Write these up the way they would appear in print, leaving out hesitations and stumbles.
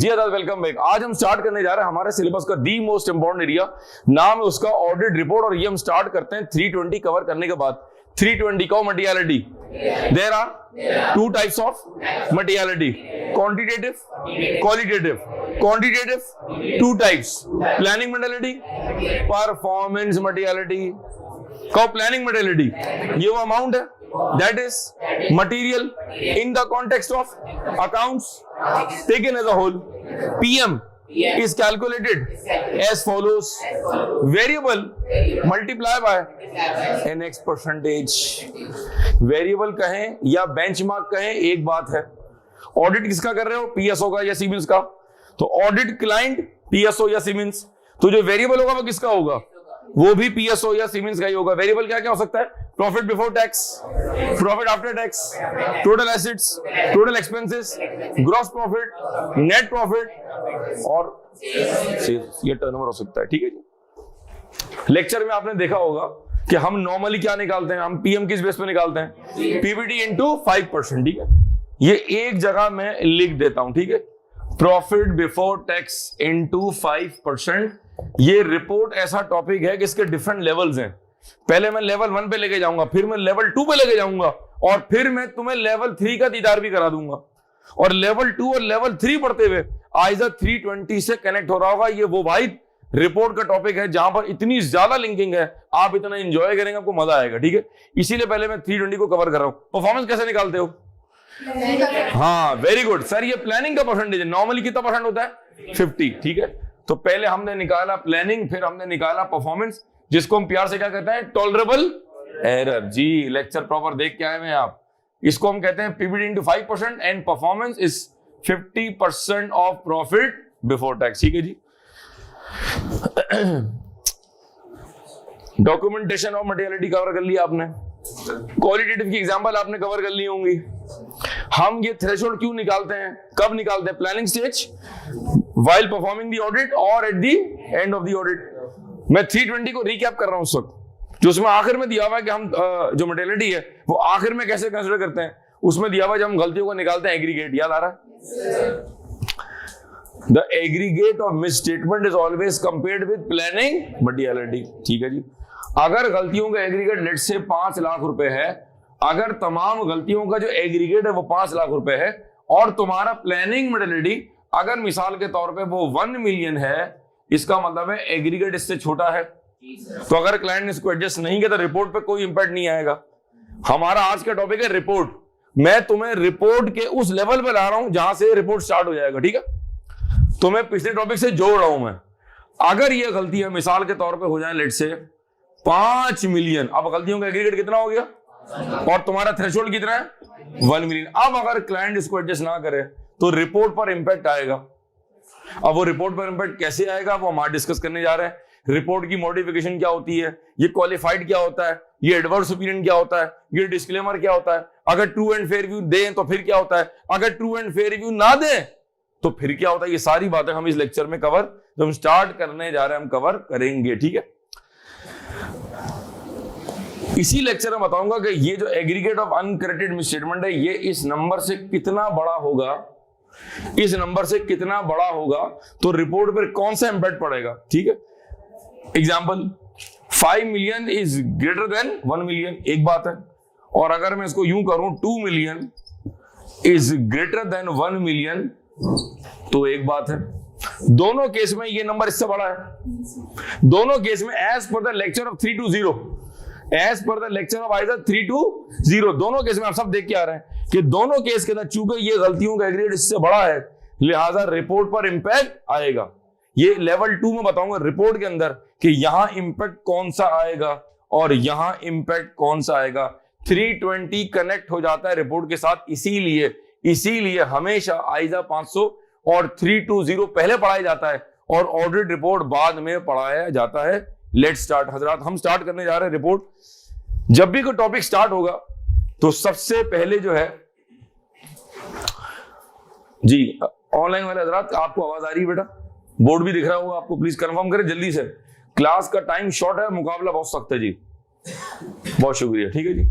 जी आदाब, welcome back. आज हम स्टार्ट करने जा रहे हैं हमारे सिलेबस का दी मोस्ट इंपॉर्टेंट एरिया, नाम है उसका ऑडिट रिपोर्ट। और ये हम स्टार्ट करते हैं 320 कवर करने के बाद। 320 का materiality, there are two types of materiality, quantitative, qualitative. Quantitative two types, planning materiality, performance materiality. कहो प्लानिंग मटेरियलिटी, ये वो अमाउंट है that is material in the context of accounts taken as a whole. PM is calculated as follows: variable multiply by NX percentage. variable कहें या benchmark कहें एक बात है। ऑडिट किसका कर रहे हो, PSO का या सीमेंस का? तो ऑडिट क्लाइंट PSO या सीमेंस, तो जो वेरिएबल होगा वो किसका होगा? वो भी PSO या सीमेंस का ही होगा। वेरिएबल क्या क्या हो सकता है? Profit before tax, profit after tax, total assets, total expenses, gross profit, net profit और ये टर्नओवर हो सकता है। ठीक है जी। लेक्चर में आपने देखा होगा कि हम नॉर्मली क्या निकालते हैं, हम पीएम किस बेस पे निकालते हैं? PBT into 5%। ठीक है, ये एक जगह मैं लिख देता हूं। ठीक है, प्रॉफिट बिफोर टैक्स इंटू 5%। ये रिपोर्ट ऐसा टॉपिक है कि इसके डिफरेंट लेवल्स हैं। पहले मैं लेवल 1 पे लेके जाऊंगा, फिर मैं लेवल 2 पे लेके जाऊंगा, और फिर मैं तुम्हें लेवल 3 का दीदार भी करा दूंगा। और लेवल 2 और लेवल 3 पढ़ते हुए आइजा 320 से कनेक्ट हो रहा होगा। ये वो भाई रिपोर्ट का टॉपिक है जहां पर इतनी ज्यादा लिंकिंग है, आप इतना एंजॉय करेंगे, आपको मजा आएगा। ठीक है, इसीलिए पहले मैं 320 को कवर कर रहा हूं। परफॉर्मेंस कैसे निकालते हो? हाँ, वेरी गुड सर। ये प्लानिंग का परसेंटेज है। नॉर्मली कितना परसेंट होता है? 50। ठीक है, तो पहले हमने निकाला प्लानिंग, फिर हमने निकाला परफॉर्मेंस, जिसको हम प्यार से क्या कहते हैं? Tolerable error. जी, लेक्चर प्रॉपर देख के आए हैं आप। इसको हम कहते हैं PBT into 5% and performance is 50% of profit before tax. ठीक है जी। डॉक्यूमेंटेशन ऑफ मटेरियलिटी कवर कर लिया आपने। क्वालिटेटिव की एग्जांपल आपने कवर कर ली होंगी। हम ये थ्रेशोल्ड क्यों निकालते हैं, कब निकालते हैं? Planning stage, while performing the audit और at the end of the audit. मैं 320 को रिकैप कर रहा हूं उस वक्त, जो उसमें आखिर में दिया हुआ है कि हम जो मटेरियलिटी है वो आखिर में कैसे कंसीडर करते हैं। उसमें दिया हुआ है जब हम गलतियों को निकालते हैं एग्रीगेट, याद आ रहा है? The aggregate of misstatement is always compared with planning materiality. ठीक है जी। अगर गलतियों का एग्रीगेट लेट से 5 लाख रुपए है, अगर तमाम गलतियों का जो एग्रीगेट है वो 5 लाख रुपए है, और तुम्हारा प्लानिंग मटेरियलिटी अगर मिसाल के तौर पे वो 1 मिलियन है, इसका मतलब है एग्रीगेट इससे छोटा है। तो अगर क्लाइंट ने इसको एडजस्ट नहीं किया तो रिपोर्ट पे कोई इंपैक्ट नहीं आएगा। हमारा आज का टॉपिक है रिपोर्ट। मैं तुम्हें रिपोर्ट के उस लेवल पे ला रहा हूं जहां से रिपोर्ट स्टार्ट हो जाएगा। ठीक है, तो मैं पिछले टॉपिक से जोड़ रहा हूं मैं। अगर ये गलतियां मिसाल के तौर पे हो जाए लेट से 5 मिलियन, अब गलतियों का एग्रीगेट कितना हो गया और तुम्हारा थ्रेशोल्ड कितना है? 1 मिलियन। अब अगर क्लाइंट इसको एडजस्ट ना करे तो रिपोर्ट पर इंपैक्ट आएगा। अब वो रिपोर्ट पर इंपैक्ट कैसे आएगा वो हम आज डिस्कस करने जा रहे हैं। रिपोर्ट की मॉडिफिकेशन क्या होती है, ये क्वालिफाइड क्या होता है, ये एडवर्स ओपिनियन क्या होता है, ये डिस्क्लेमर क्या होता है, अगर ट्रू एंड फेयर व्यू दें तो फिर क्या होता है, अगर ट्रू एंड फेयर व्यू ना दें तो फिर क्या होता है। ये सारी बातें हम इस लेक्चर में कवर, जो हम स्टार्ट करने जा रहे हैं, हम कवर करेंगे। ठीक है, इसी लेक्चर में बताऊंगा कि ये जो एग्रीगेट ऑफ अनकरेक्टेड मिसस्टेटमेंट है, ये इस नंबर से कितना बड़ा होगा, इस नंबर से कितना बड़ा होगा तो रिपोर्ट पर कौन सा इंपैक्ट पड़ेगा। ठीक है, example 5 million is greater than 1 million, एक बात है। और अगर मैं इसको यूं करूं 2 million is greater than 1 million, तो एक बात है। दोनों केस में ये नंबर इससे बड़ा है। दोनों केस में as per the lecture of 320, as per the lecture of ISA 320, दोनों केस में आप सब देख के आ रहे हैं कि दोनों केस के अंदर चूंकि ये गलतियों का एग्रीगेट इससे बड़ा है, लिहाजा रिपोर्ट पर इंपैक्ट आएगा। ये लेवल 2 में बताऊंगा रिपोर्ट के अंदर कि यहां इंपैक्ट कौन सा आएगा और यहां इंपैक्ट कौन सा आएगा। 320 कनेक्ट हो जाता है रिपोर्ट के साथ, इसीलिए हमेशा आइजा 500 और 320 पहले पढ़ाया जाता है और ऑडिट रिपोर्ट बाद में पढ़ाया जाता है। लेट्स स्टार्ट हजरात, हम स्टार्ट करने जा रहे हैं रिपोर्ट। जब भी कोई टॉपिक स्टार्ट होगा तो सबसे पहले जो है जी, ऑनलाइन वाले हजरात आपको आवाज आ रही है बेटा? बोर्ड भी दिख रहा होगा आपको, प्लीज कंफर्म करें जल्दी से। क्लास का टाइम शॉर्ट है, मुकाबला बहुत सख्त है जी। बहुत शुक्रिया। ठीक है जी,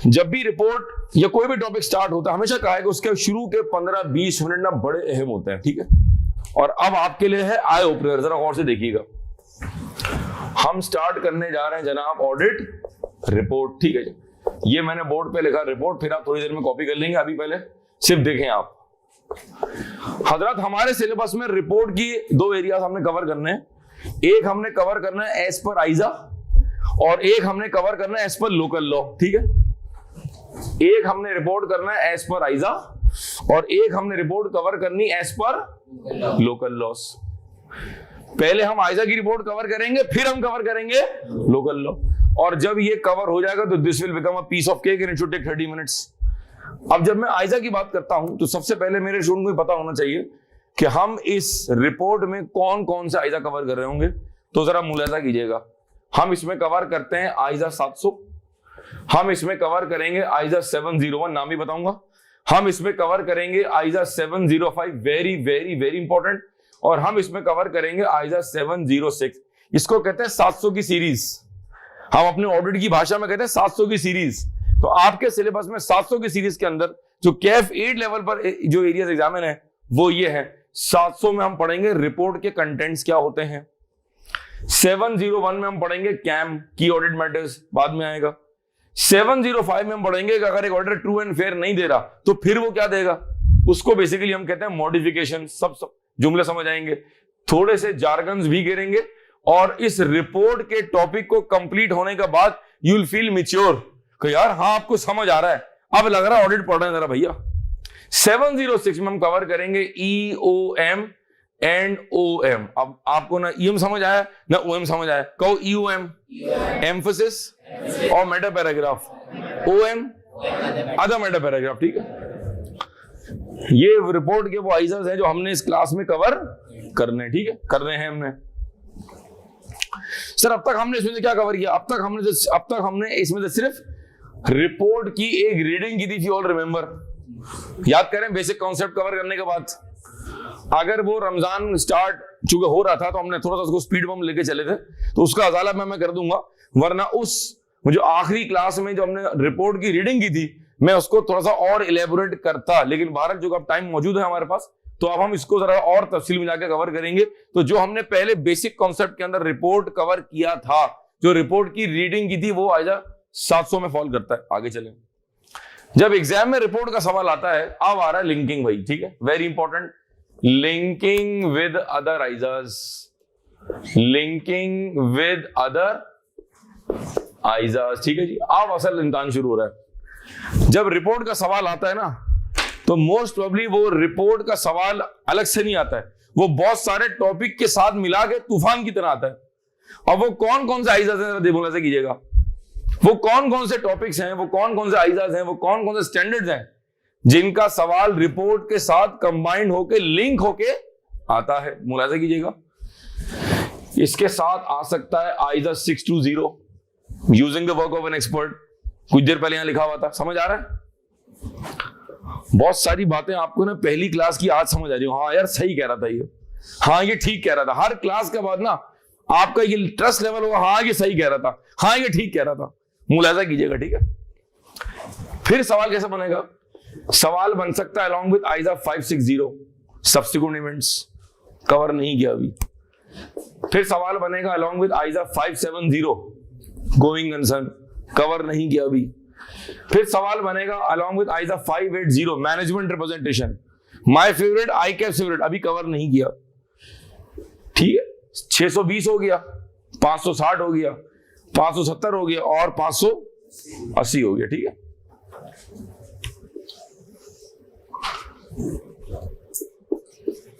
जब भी रिपोर्ट या कोई भी टॉपिक स्टार्ट होता है हमेशा कहा है कि उसके शुरू के 15-20 मिनट ना बड़े अहम होते हैं, ठीक है। और अब आपके लिए है आई ओपनर, जरा गौर से देखिएगा। हम स्टार्ट करने जा रहे हैं जनाब ऑडिट रिपोर्ट, ठीक है जी। ये मैंने बोर्ड पे लिखा रिपोर्ट, फिर आप थोड़ी देर में कॉपी कर लेंगे, अभी पहले सिर्फ देखें आप। हजरत हमारे सिलेबस में रिपोर्ट की 2 एरियाज हमने कवर करने हैं। एक हमने कवर करना है एज पर आइजा और एक हमने कवर करना है एज पर लोकल लॉ, ठीक है। एक हमने रिपोर्ट करना है एज पर आइजा और एक हमने रिपोर्ट कवर करनी एज पर लोकल लॉस। पहले हम आइजा की रिपोर्ट कवर करेंगे, फिर हम कवर करेंगे लोकल लॉ। और जब ये कवर हो जाएगा तो this will become a piece of cake and it should take 30 minutes. अब जब मैं आइजा की बात करता हूं तो सबसे पहले मेरे स्टूडेंट को पता होना चाहिए कि हम इस रिपोर्ट में कौन कौन से आइजा कवर कर रहे होंगे। तो जरा मुलाजा कीजिएगा, हम इसमें कवर करते हैं आइजा 700, हम इसमें कवर करेंगे आइजा 701, नाम भी बताऊंगा। हम इसमें कवर करेंगे आइजा 705, वेरी वेरी वेरी इंपॉर्टेंट। और हम इसमें कवर करेंगे आइजा 706। इसको कहते हैं 700 की सीरीज। हम अपने ऑडिट की भाषा में कहते हैं 700 की सीरीज। तो आपके सिलेबस में 700 की सीरीज के अंदर जो कैफ 8 लेवल पर जो एरियाज एग्जामिन है वो ये है। 700 में हम पढ़ेंगे रिपोर्ट के कंटेंट्स क्या होते हैं। 701 में हम पढ़ेंगे कैम की ऑडिट मैटर्स, बाद में आएगा। 705 में हम पढ़ेंगे कि अगर एक ऑर्डर ट्रू एंड फेयर नहीं दे रहा तो फिर वो क्या देगा, उसको बेसिकली हम कहते हैं मॉडिफिकेशन। सब जुमले समझ आएंगे, थोड़े से जार्गन्स भी गिरेंगे और इस रिपोर्ट के टॉपिक को कंप्लीट होने के बाद यू विल फील मैच्योर कि यार हाँ आपको समझ आ रहा है, अब लग रहा है ऑडिट पढ़ रहे हैं जरा भैया। 706 में हम कवर करेंगे EOM एंड OM। अब आपको ना EM समझ आया ना OM समझ आया, कहो EOM एम्फसिस और matter paragraph, OM other matter paragraph, ठीक है। ये रिपोर्ट के वो आइजाज हैं जो हमने इस क्लास में कवर करने, ठीक है, करने हैं हमने। सर अब तक हमने इसमें से क्या कवर किया? अब तक हमने इसमें से सिर्फ रिपोर्ट की एक रीडिंग की थी, ऑल रिमेंबर, याद करें बेसिक कॉन्सेप्ट कवर करने के बाद। अगर वो रमजान स्टार्ट चूंकि हो रहा था तो हमने थोड़ा सा उसको स्पीड बम लेके चले थे, तो उसका अजाला मैं कर दूंगा, वरना उस जो आखिरी क्लास में जो हमने रिपोर्ट की रीडिंग की थी मैं उसको थोड़ा सा और इलेबोरेट करता, लेकिन भारत जो अब टाइम मौजूद है हमारे पास, तो अब हम इसको जरा और तफसील में जाकर कवर करेंगे। तो जो हमने पहले बेसिक कॉन्सेप्ट के अंदर रिपोर्ट कवर किया था, जो रिपोर्ट की रीडिंग की थी, वो आइजा 700 में फॉल करता है। आगे चलें, जब एग्जाम में रिपोर्ट का सवाल आता है, अब आ रहा है लिंकिंग भाई, ठीक है, very important. Linking with other ISAs, linking with other ISAs, ठीक है जी। अब असल इम्तिहान शुरू हो रहा है। जब रिपोर्ट का सवाल आता है ना, तो मोस्ट प्रोबेबली वो रिपोर्ट का सवाल अलग से नहीं आता है, वो बहुत सारे टॉपिक के साथ मिला के तूफान की तरह आता है। अब वो कौन कौन से आइजाज हैं जरा से कीजिएगा, वो कौन कौन से टॉपिक्स हैं, वो कौन कौन से आइजाज हैं, वो कौन कौन से स्टैंडर्ड्स हैं जिनका सवाल रिपोर्ट के साथ कंबाइंड होके लिंक होके आता है। मुलाजा कीजिएगा, इसके साथ आ सकता है आइजा 620 using the work of an expert, कुछ देर पहले यहां लिखा हुआ था, समझ आ रहा है? बहुत सारी बातें आपको ना पहली क्लास की आज समझ आ रही हो, हाँ यार सही कह रहा था ये, हाँ ये ठीक कह रहा था। हर क्लास के बाद ना आपका ये ट्रस्ट लेवल होगा, हाँ ये सही कह रहा था, हाँ ये ठीक कह रहा था। मुलाजा कीजिएगा, ठीक है। फिर सवाल कैसे बनेगा? सवाल बन सकता है along with ISA 560 subsequent events, cover नहीं किया अभी। फिर सवाल बनेगा along with ISA 570 going concern, cover नहीं किया अभी। फिर सवाल बनेगा along with ISA 580 management representation, my favourite I cap favourite, अभी कवर नहीं किया, ठीक है। 620 हो गया, 560 हो गया, 570 हो गया और 580 हो गया, ठीक है।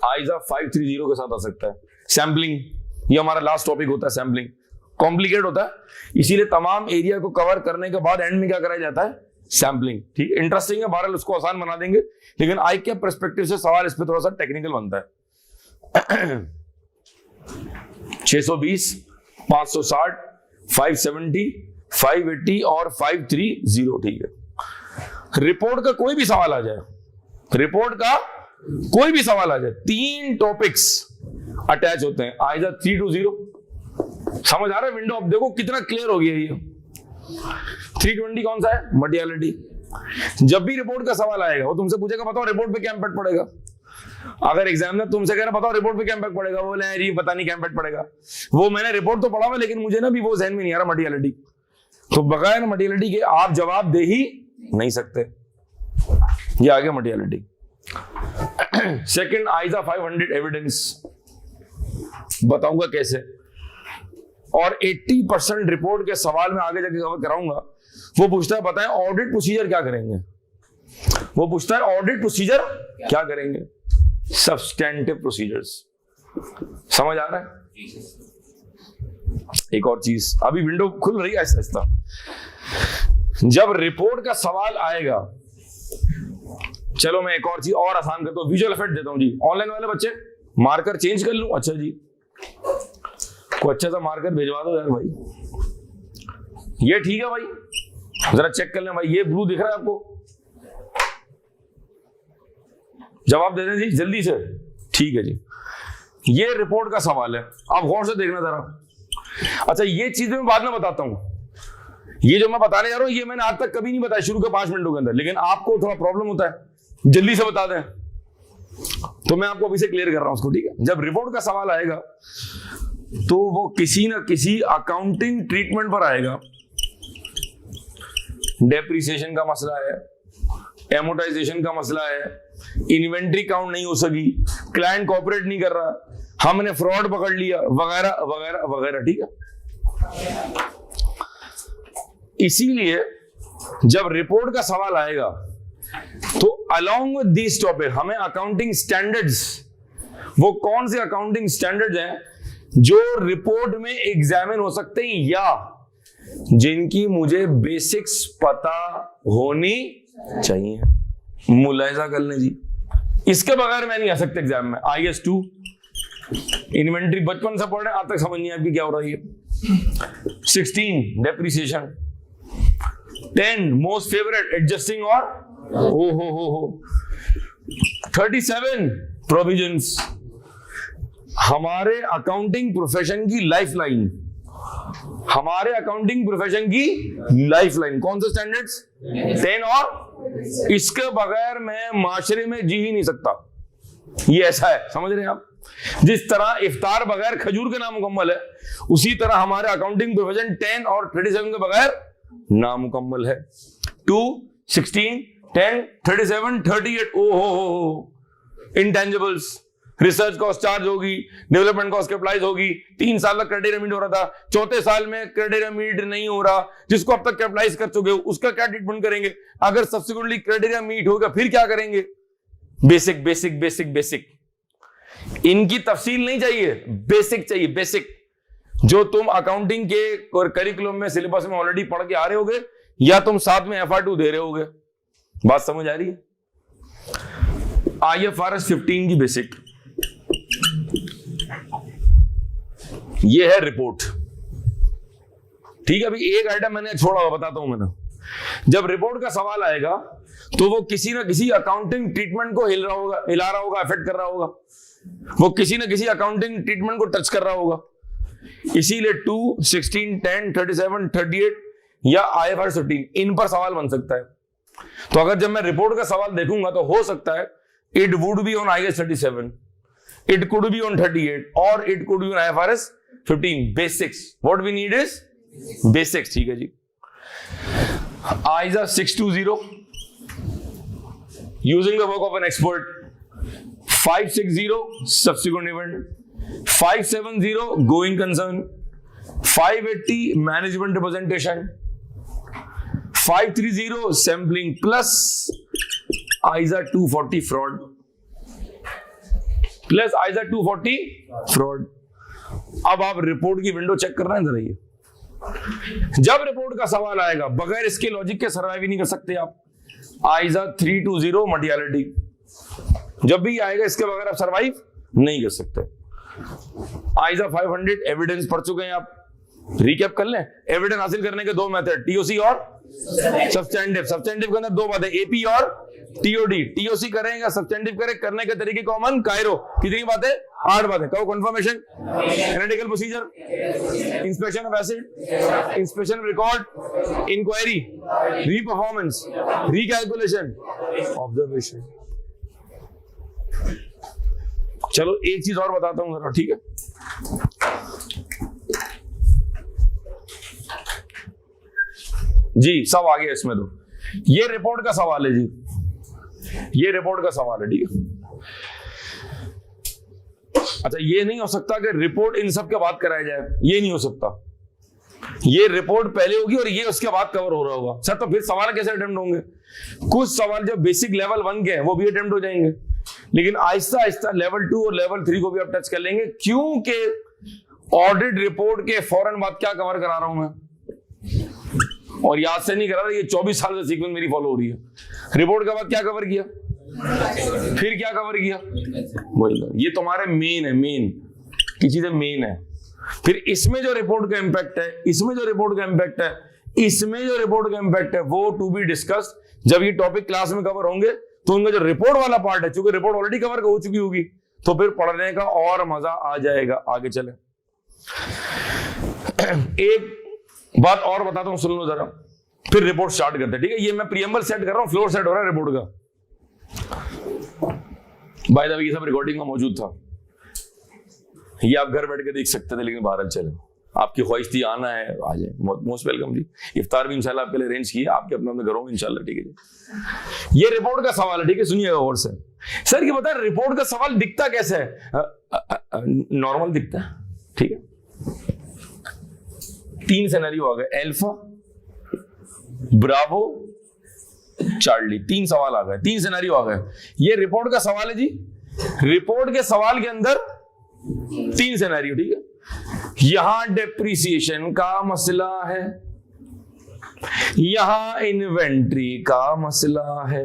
आइजा 530 के साथ आ सकता है सैम्पलिंग, ये हमारा लास्ट टॉपिक होता है। सैम्पलिंग कॉम्प्लिकेट होता है, इसीलिए तमाम एरिया को कवर करने के बाद एंड में क्या कराया जाता है? सैम्पलिंग, ठीक। इंटरेस्टिंग है, बहरहाल उसको आसान बना देंगे, लेकिन आई के पर्सपेक्टिव से सवाल इस पे थोड़ा सा टेक्निकल बनता है। 620, 560, 570, 580 और 530, ठीक है। रिपोर्ट का कोई भी सवाल आ जाए, रिपोर्ट का कोई भी सवाल आ जाए, 3 टॉपिक्स अटैच होते हैं। आइजा 320, समझ आ रहा है? विंडो अब देखो कितना क्लियर हो गया ये। 320 कौन सा है? मटेरियलिटी। जब भी रिपोर्ट का सवाल आएगा वो तुमसे पूछेगा बताओ रिपोर्ट पे क्या इंपैक्ट पड़ेगा। अगर एग्जामिनर तुमसे कह रहा बताओ रिपोर्ट पे क्या इंपैक्ट पड़ेगा, वो बोले जी पता नहीं क्या इंपैक्ट पड़ेगा, वो मैंने रिपोर्ट तो पढ़ा हुआ लेकिन मुझे ना भी वो ज़हन में नहीं आ रहा मटेरियलिटी। तो बगैर मटेरियलिटी के आप जवाब दे ही नहीं सकते। ये आ गया मटेरियलिटी। सेकंड, आइजा 500 एविडेंस, बताऊंगा कैसे। और 80% रिपोर्ट के सवाल में आगे जाके कवर कराऊंगा। वो पूछता है बताएं ऑडिट प्रोसीजर क्या करेंगे, वो पूछता है ऑडिट प्रोसीजर क्या करेंगे, सब्सटेंटिव प्रोसीजर्स। समझ आ रहा है? एक और चीज, अभी विंडो खुल रही है ऐसा ऐसा। जब रिपोर्ट का सवाल आएगा, चलो मैं एक और चीज और आसान करता हूं, विजुअल इफेक्ट देता हूं जी। ऑनलाइन वाले बच्चे मार्कर चेंज कर लूं? अच्छा जी, कोई अच्छा सा मार्कर भिजवा दो यार भाई। ये ठीक है भाई, जरा चेक कर लें भाई, ये ब्लू दिख रहा है आपको? जवाब दे दें जी जल्दी से। ठीक है जी, ये रिपोर्ट का सवाल है, आप गौर से देखना जरा। अच्छा ये चीज मैं बाद में बताता हूं, ये जो मैं बताने जा रहा हूं ये मैंने आज तक कभी नहीं बताया शुरू के 5 मिनटों के अंदर, लेकिन आपको थोड़ा प्रॉब्लम होता है, जल्दी से बता दें तो मैं आपको अभी से क्लियर कर रहा हूं उसको। ठीक है, जब रिपोर्ट का सवाल आएगा तो वो किसी ना किसी अकाउंटिंग ट्रीटमेंट पर आएगा। डेप्रिसिएशन का मसला है, एमोटाइजेशन का मसला है, इन्वेंट्री काउंट नहीं हो सकी, क्लाइंट कोऑपरेट नहीं कर रहा, हमने फ्रॉड पकड़ लिया, वगैरह वगैरह वगैरह। ठीक है, इसीलिए जब रिपोर्ट का सवाल आएगा तो अलोंग विद दिस टॉपिक हमें अकाउंटिंग स्टैंडर्ड्स, वो कौन से अकाउंटिंग स्टैंडर्ड्स हैं जो रिपोर्ट में एग्जामिन हो सकते हैं या जिनकी मुझे बेसिक्स पता होनी चाहिए। मुलायजा कर लें जी, इसके बगैर मैं नहीं आ सकता एग्जाम में। IS2 इन्वेंट्री बचपन से पढ़ रहे हैं, आज तक समझ नहीं आपकी क्या हो रही है। 16 डेप्रिसिएशन, 10 मोस्ट फेवरेट एडजस्टिंग और हो 37 प्रोविजंस। हमारे अकाउंटिंग प्रोफेशन की लाइफलाइन, हमारे अकाउंटिंग प्रोफेशन की लाइफलाइन कौन से स्टैंडर्ड्स? 10 और इसके बगैर मैं माशरे में जी ही नहीं सकता। ये ऐसा है, समझ रहे हैं आप? जिस तरह इफ्तार बगैर खजूर के नामुकम्मल है, उसी तरह हमारे अकाउंटिंग प्रोफेशन 10 और 37 के बगैर नामुकम्मल है। 2, 16, 10, 37, 38 हो इंटेंजिबल्स। रिसर्च कॉस्ट चार्ज होगी, डेवलपमेंट कॉस्ट कैपिटलाइज होगी। 3 साल तक क्राइटेरिया मीट हो रहा था, चौथे साल में क्राइटेरिया मीट नहीं हो रहा, जिसको अब तक कैपिटलाइज कर चुके हो उसका क्या ट्रीटमेंट करेंगे? अगर सब्सिक्वेंटली क्राइटेरिया मीट होगा फिर क्या करेंगे? Basic basic basic basic. इनकी तफसील नहीं चाहिए, बेसिक चाहिए, बेसिक। जो तुम अकाउंटिंग के करिकुलम में सिलेबस में ऑलरेडी पढ़ के आ रहे होगे या तुम साथ में FR2 दे रहे होगे। बात समझ आ रही है? IFRS 15 की बेसिक, ये है रिपोर्ट। ठीक है, अभी एक आइटम मैंने छोड़ा हुआ बताता हूं मैंने। जब रिपोर्ट का सवाल आएगा तो वो किसी ना किसी अकाउंटिंग ट्रीटमेंट को हिला रहा होगा, अफेक्ट कर रहा होगा, वो किसी ना किसी अकाउंटिंग ट्रीटमेंट को टच कर रहा होगा। इसीलिए 2, 16, 10, 37, 38 या IFRS 15 इन पर सवाल बन सकता है। तो अगर जब मैं रिपोर्ट का सवाल देखूंगा तो हो सकता है it would be on IAS 37, it could be on 38 और it could be on IFRS 15। Basics, what we need is basics. ठीक है जी। ISA 620 using the work of an expert, 560 subsequent event, 570 going concern, 580 management representation, 530 sampling plus ISA 240 fraud plus ISA 240 fraud। अब आप report की window check कर रहे हैं जरा। ये जब रिपोर्ट का सवाल आएगा बगैर इसके लॉजिक के सर्वाइव ही नहीं कर सकते आप। ISA 320 मटेरियलिटी जब भी आएगा इसके बगैर आप सर्वाइव नहीं कर सकते। ISA 500 एविडेंस पढ़ चुके हैं आप, रिकैप कर लें। एविडेंस हासिल करने के 2 मेथड, TOC और सब्सटेंटिव। सब्सटेंटिव के अंदर दो बातें, एपी और टीओडी। टीओसी करेंगे, सब्सटेंटिव करें, करने के तरीके कॉमन, कायरो। कितनी बातें? 8 बातें। कहो confirmation, analytical procedure, inspection of asset, inspection of record, inquiry, reperformance, recalculation, observation. चलो एक चीज और बताता हूं जरा, ठीक है? जी सब आ गया इसमें। तो ये रिपोर्ट का सवाल है जी, ये रिपोर्ट का सवाल है, ठीक है? अच्छा, ये नहीं हो सकता कि रिपोर्ट इन सब के बाद कराया जाए, ये नहीं हो सकता। ये रिपोर्ट पहले होगी और ये उसके बाद कवर हो रहा होगा। सर तो फिर सवाल कैसे अटेम्प्ट होंगे? कुछ सवाल जो बेसिक लेवल 1 के हैं वो भी अटेम्प्ट हो जाएंगे, लेकिन आहिस्ता आहिस्ता लेवल 2 और लेवल 3 को भी आप टच कर लेंगे, क्योंकि ऑडिट रिपोर्ट के फौरन बाद क्या कवर करा रहा हूं मैं, और याद से नहीं करा रहा। ये 24 साल से सीक्वेंस मेरी फॉलो हो रही है। रिपोर्ट के बाद क्या कवर किया, फिर क्या कवर किया, वही। ये तुम्हारे मेन है, मेन की चीजें मेन है। फिर इसमें जो रिपोर्ट का इंपैक्ट है, इसमें जो रिपोर्ट का इंपैक्ट है, इसमें जो रिपोर्ट का इंपैक्ट है, वो टू बी डिस्कस्ड। जब ये टॉपिक क्लास में कवर होंगे तो उनका जो रिपोर्ट वाला पार्ट है, चूंकि रिपोर्ट ऑलरेडी कवर हो चुकी होगी, तो फिर पढ़ने का और मजा आ जाएगा। आगे चले, एक बात और बताता हूं, सुन लो जरा, फिर रिपोर्ट स्टार्ट करते हैं, ठीक है? ये मैं प्रीएम्बल सेट कर रहा हूं, फ्लोर सेट हो रहा है रिपोर्ट का। बाय द वे ये सब रिकॉर्डिंग में मौजूद था, ये आप घर बैठ के देख सकते थे, लेकिन बाहर चले, आपकी ख्वाहिश थी आना है, आ जाए, मोस्ट वेलकम जी। इफ्तार भी इंशाल्लाह आपके लिए अरेंज किया, आपके अपने अपने घरों में इंशाल्लाह, ठीक है जी? ये रिपोर्ट का सवाल है, ठीक है? सुनिएगा और से। सर ये बता, रिपोर्ट का सवाल दिखता कैसे है? नॉर्मल दिखता है, ठीक है? 3 सिनेरियो आ गए, अल्फा, ब्रावो, चार्ली। 3 सवाल आ गए, 3 सिनेरियो आ गए। ये रिपोर्ट का सवाल है जी। रिपोर्ट के सवाल के अंदर 3 सिनेरियो, ठीक है? यहां डेप्रिसिएशन का मसला है, यहां इन्वेंट्री का मसला है,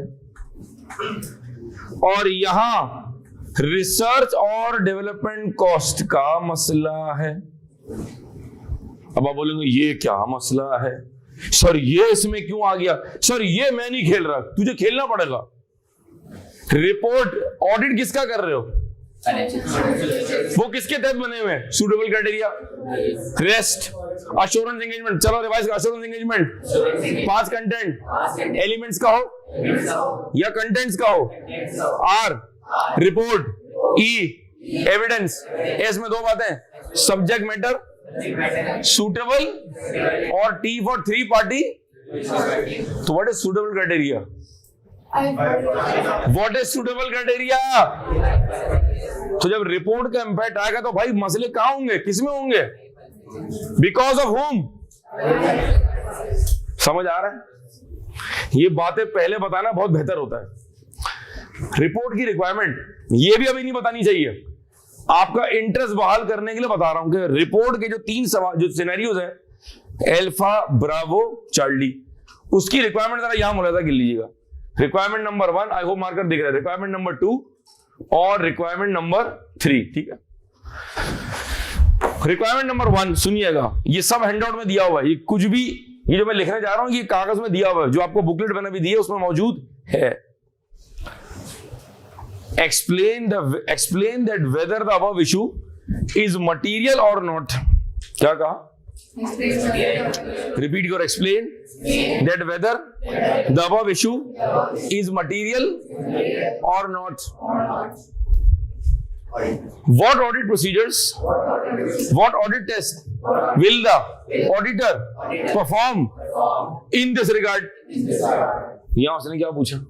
और यहां रिसर्च और डेवलपमेंट कॉस्ट का मसला है। अब आप बोलेंगे ये क्या मसला है सर, ये इसमें क्यों आ गया? सर ये मैं नहीं खेल रहा, तुझे खेलना पड़ेगा। रिपोर्ट ऑडिट किसका कर रहे हो? वो किसके तहत बने हुए हैं? Suitable criteria, rest, assurance engagement. चलो revise, assurance engagement 5 content elements का हो या कंटेंट्स का हो, R report, E evidence, S में 2 बातें, सब्जेक्ट मैटर, सुटेबल, और टी फॉर 3 पार्टी। तो what is suitable criteria? What is suitable criteria? तो जब रिपोर्ट का इंपैक्ट आएगा तो भाई मसले कहां होंगे, किसमें होंगे? Because of home. समझ आ रहा है? ये बातें पहले बताना बहुत बेहतर होता है। रिपोर्ट की रिक्वायरमेंट ये भी अभी नहीं बतानी चाहिए, आपका इंटरेस्ट बहाल करने के लिए बता रहा हूं कि रिपोर्ट के जो 3 सवाल, जो सिनेरियोज हैं, अल्फा, ब्रावो, चार्ली, उसकी रिक्वायरमेंट जरा यहां मुलाजा कर लीजिएगा। Requirement number 1, I hope marker दिख रहा है, रिक्वायरमेंट नंबर 2 और रिक्वायरमेंट नंबर 3, ठीक है? रिक्वायरमेंट नंबर 1 सुनिएगा, ये सब हैंडआउट में दिया हुआ है, ये कुछ भी, ये जो मैं लिखने जा रहा हूं ये कागज में दिया हुआ है, जो आपको बुकलेट मैंने भी दी है उसमें मौजूद है। Explain that whether the above issue is material or not. क्या कहा? Repeat your explain that whether the above issue is material or not. What audit procedures, what audit test will the auditor perform in this regard? यहां उसने क्या पूछा?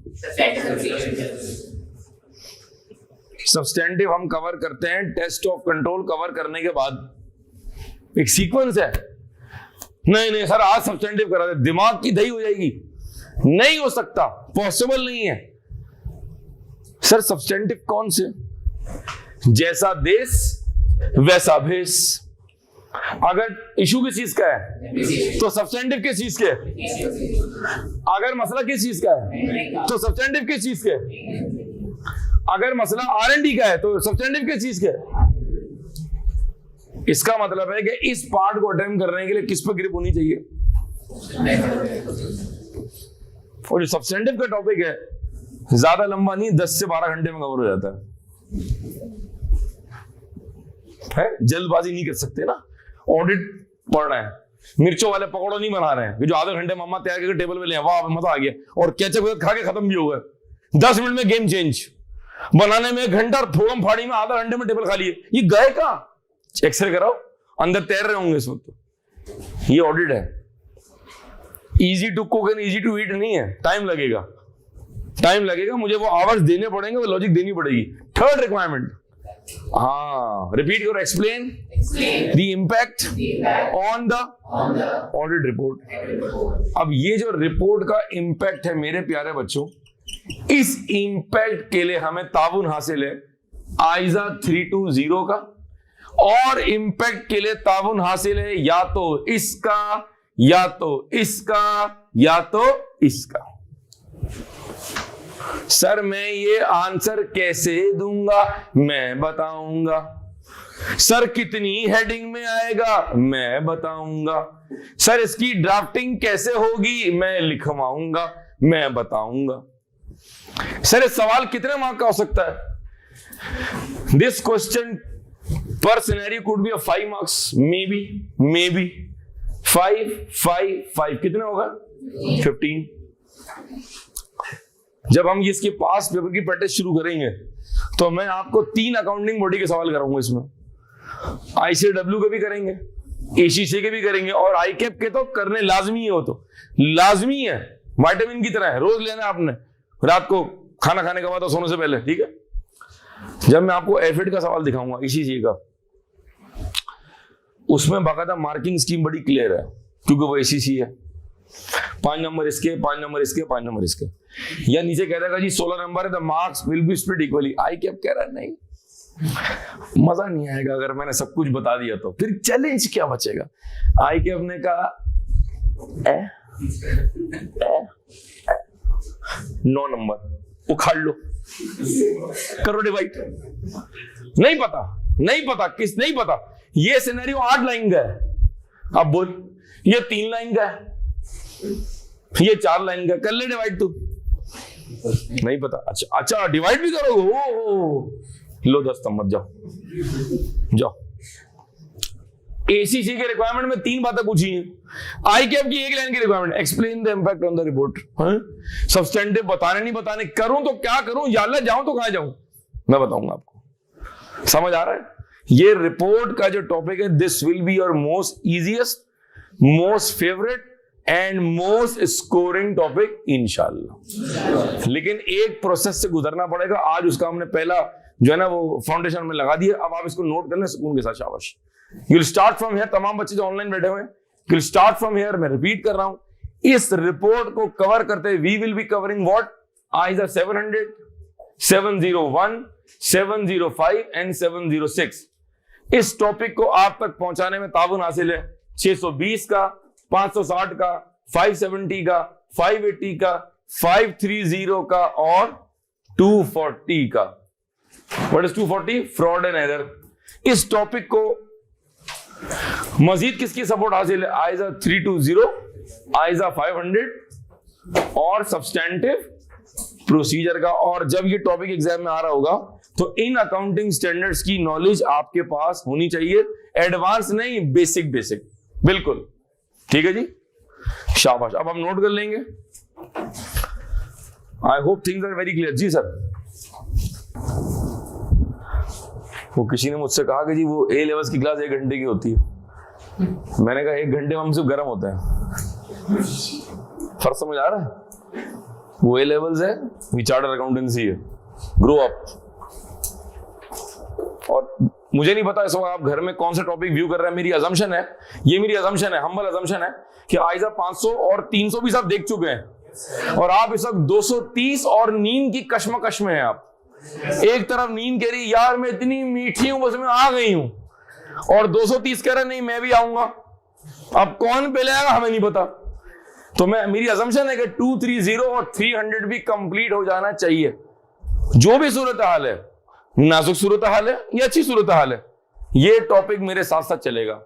Substantive हम cover करते हैं, test of control cover करने के बाद एक सीक्वेंस है। नहीं सर आज सब्सटेंटिव करा दे, दिमाग की दही हो जाएगी, नहीं हो सकता, पॉसिबल नहीं है। सर सब्सटेंटिव कौन से? जैसा देश वैसा भेष। अगर इशू किस चीज का है तो सब्सटेंटिव किस चीज के? अगर मसला किस चीज का है तो सब्सटेंटिव किस चीज के? अगर मसला R&D का है तो सब्सटेंटिव किस चीज के? इसका मतलब है कि इस पार्ट को अटेम्प्ट करने के लिए किस पर ग्रिप होनी चाहिए? और जो सब्सटेंटिव का टॉपिक है ज्यादा लंबा नहीं, 10 से 12 घंटे में कवर हो जाता है। जल्दबाजी नहीं कर सकते ना, ऑडिट पढ़ना है, मिर्चों वाले पकौड़े नहीं बना रहे हैं कि जो आधे घंटे मम्मा तैयार करके टेबल पे ले, वाह मजा आ गया और केचप खा के खत्म भी हो गए। 10 मिनट में गेम चेंज, बनाने में 1 घंटा और फोड़म फाड़ी में आधा घंटे में टेबल खा लिए। ये गए कहां? एक्सरे कराओ, अंदर तैर रहे होंगे इस वक्त। ये ऑडिट है। Easy to cook and easy to eat नहीं है, टाइम लगेगा, टाइम लगेगा, मुझे वो आवर्स देने पड़ेंगे, वो लॉजिक देनी पड़ेगी। थर्ड रिक्वायरमेंट, हाँ रिपीट करो, explain the impact on the audit report. अब ये जो रिपोर्ट का इम्पैक्ट है मेरे प्यारे बच्चों, इस इम्पैक्ट के लिए हमें ताउन हासिल है आइजा 320 का, और इम्पैक्ट के लिए ताउन हासिल है या तो इसका या तो इसका या तो इसका। सर मैं ये आंसर कैसे दूंगा? मैं बताऊंगा। सर कितनी हेडिंग में आएगा? मैं बताऊंगा। सर इसकी ड्राफ्टिंग कैसे होगी? मैं लिखवाऊंगा, मैं बताऊंगा। सर इस सवाल कितने मार्क का हो सकता है? दिस क्वेश्चन पर scenario could be 5 marks, may be 5 कितना होगा? 15। जब हम इसके पास पेपर की प्रैक्टिस शुरू करेंगे तो मैं आपको 3 अकाउंटिंग बॉडी के सवाल कराऊंगा। इसमें ICAW के भी करेंगे, ACC के भी करेंगे, और ICAP के तो करने लाजमी है। वो तो लाजमी है, विटामिन की तरह है, रोज लेना है आपने, रात को खाना खाने के बाद और सोने से पहले, ठीक है। जब मैं आपको एफिड का सवाल दिखाऊंगा ACC का, उसमें बाकायदा मार्किंग स्कीम बड़ी क्लियर है, क्योंकि वो ACC है। 5 नंबर इसके, 5 नंबर इसके, 5 नंबर इसके, या नीचे कह देगा जी 16 नंबर है, the marks will be split equally. ICAP कह रहा है नहीं, मजा नहीं आएगा अगर मैंने सब कुछ बता दिया तो, फिर चैलेंज क्या बचेगा। ICAP ने कहा 9 नंबर उखाड़ लो, करो डिवाइड। नहीं पता किस, नहीं पता। ये सिनेरियो 8 लाइन का है, अब बोल ये 3 लाइन का है, ये 4 लाइन का, कर ले डिवाइड तू। नहीं पता, अच्छा डिवाइड भी करोगे? लो 10 नंबर, जाओ। ACC के रिक्वायरमेंट में 3 बातें पूछी हैं। ICAP की 1 लाइन की requirement, explain the impact on the report. Substantive बताने नहीं बताने, करूं तो क्या करूं, याला जाऊं तो कहां जाऊं, मैं बताऊंगा आपको। समझ आ रहा है? ये रिपोर्ट का जो टॉपिक है, this will be your most easiest, most favourite and most scoring topic इंशाल्लाह। लेकिन एक प्रोसेस से गुजरना पड़ेगा। आज उसका हमने पहला जो है ना वो फाउंडेशन में लगा दिया। अब आप इसको नोट कर लें सुकून के साथ, शाबाश। You will start from here. तमाम बच्चे जो ऑनलाइन बैठे हुए हैं, you will start from here. मैं रिपीट कर रहा हूं, इस रिपोर्ट को कवर करते हुए we will be covering what? ISA 700, 701, 705 and 706। इस टॉपिक को आप तक पहुंचाने में ताउन हासिल है 620 का, 560 का, 570 का, 580 का, 530 का और 240 का। What is 240? Fraud and error. इस टॉपिक को मजीद किसकी सपोर्ट हासिल है? आइजा 320, आइजा 500 और सब्सटेंटिव प्रोसीजर का। और जब ये टॉपिक एग्जाम में आ रहा होगा तो इन अकाउंटिंग स्टैंडर्ड्स की नॉलेज आपके पास होनी चाहिए, एडवांस नहीं, बेसिक बिल्कुल। ठीक है जी, शाबाश। अब हम नोट कर लेंगे। I hope things are very clear. जी सर, वो किसी ने मुझसे कहा कि जी वो A लेवल्स की क्लास 1 घंटे की होती है। मैंने कहा 1 घंटे में हम सिर्फ गर्म होते हैं। फर्क समझ आ रहा है? वो A लेवल्स है, ये चार्टर अकाउंटेंसी है। Grow up. और मुझे नहीं पता इस वक्त आप घर में कौन सा टॉपिक व्यू कर रहे हैं। मेरी अजम्पशन है, ये मेरी अजम्पशन है, हम्बल अजम्पशन है कि आइजा 500 और 300 भी सब देख चुके हैं और आप इस वक्त 230 और नींद की कश्मकश में हैं। आप एक तरफ नींद कह रही यार मैं इतनी मीठी हूं, बस मैं आ गई हूं, और 230 कह रहा नहीं मैं भी आऊंगा। अब कौन पहले आएगा हमें नहीं पता। तो मेरी अजम्पशन है कि 230 और 300 भी कंप्लीट हो जाना चाहिए। जो भी सूरत हाल है, नाजुक सूरत हाल है या अच्छी सूरत हाल है, ये टॉपिक मेरे साथ साथ चलेगा।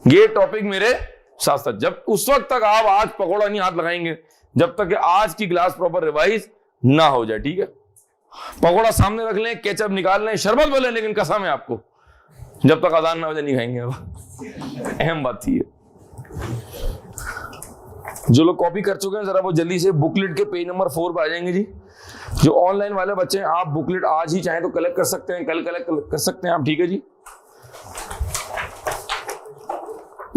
ये टॉपिक मेरे साथ साथ, जब उस वक्त तक आप आज पकौड़ा नहीं हाथ लगाएंगे, जब तक कि आज की क्लास प्रॉपर रिवाइज ना हो जाए, ठीक है। पकौड़ा सामने रख लें, केचप निकाल लें, शरबत बोले, लेकिन कसम है आपको जब तक अजान ना हो जाए नहीं खाएंगे। अब अहम बात थी। जो लोग कॉपी कर चुके हैं जरा वो जल्दी से बुकलेट के पेज नंबर 4 पर आ जाएंगे जी। जो ऑनलाइन वाले बच्चे हैं आप बुकलेट आज ही चाहे तो कलेक्ट कर सकते हैं, कल कलेक्ट कर सकते हैं आप, ठीक है जी।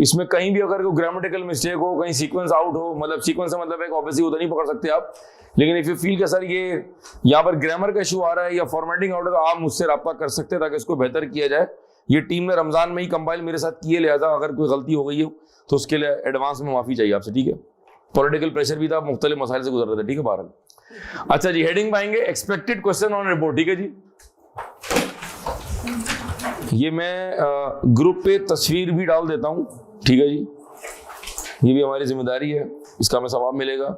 इसमें कहीं भी अगर कोई ग्रामेटिकल मिस्टेक हो, कहीं सीक्वेंस आउट हो, मतलब सीक्वेंस से मतलब एक ऑब्वियसली उधर नहीं पकड़ सकते आप, लेकिन इफ यू फील कि सर ये यहाँ पर ग्रामर का इशू आ रहा है या फॉर्मेटिंग आउट है, तो आप मुझसे रब्ता कर सकते हैं ताकि इसको बेहतर किया जाए। ये टीम ने रमजान में ही कंपाइल मेरे साथ किए, लिहाजा अगर कोई गलती हो गई है तो उसके लिए एडवांस में माफी चाहिए आपसे, ठीक है। पॉलिटिकल प्रेशर भी था, मुख्तलिफ मसाइल से गुजर रहे थे, ठीक है। बहरहाल अच्छा जी, हेडिंग पाएंगे एक्सपेक्टेड क्वेश्चन ऑन रिपोर्ट, ठीक है जी। ये मैं ग्रुप पे तस्वीर भी डाल देता हूं, ठीक है जी। ये भी हमारी जिम्मेदारी है, इसका हमें सवाब मिलेगा।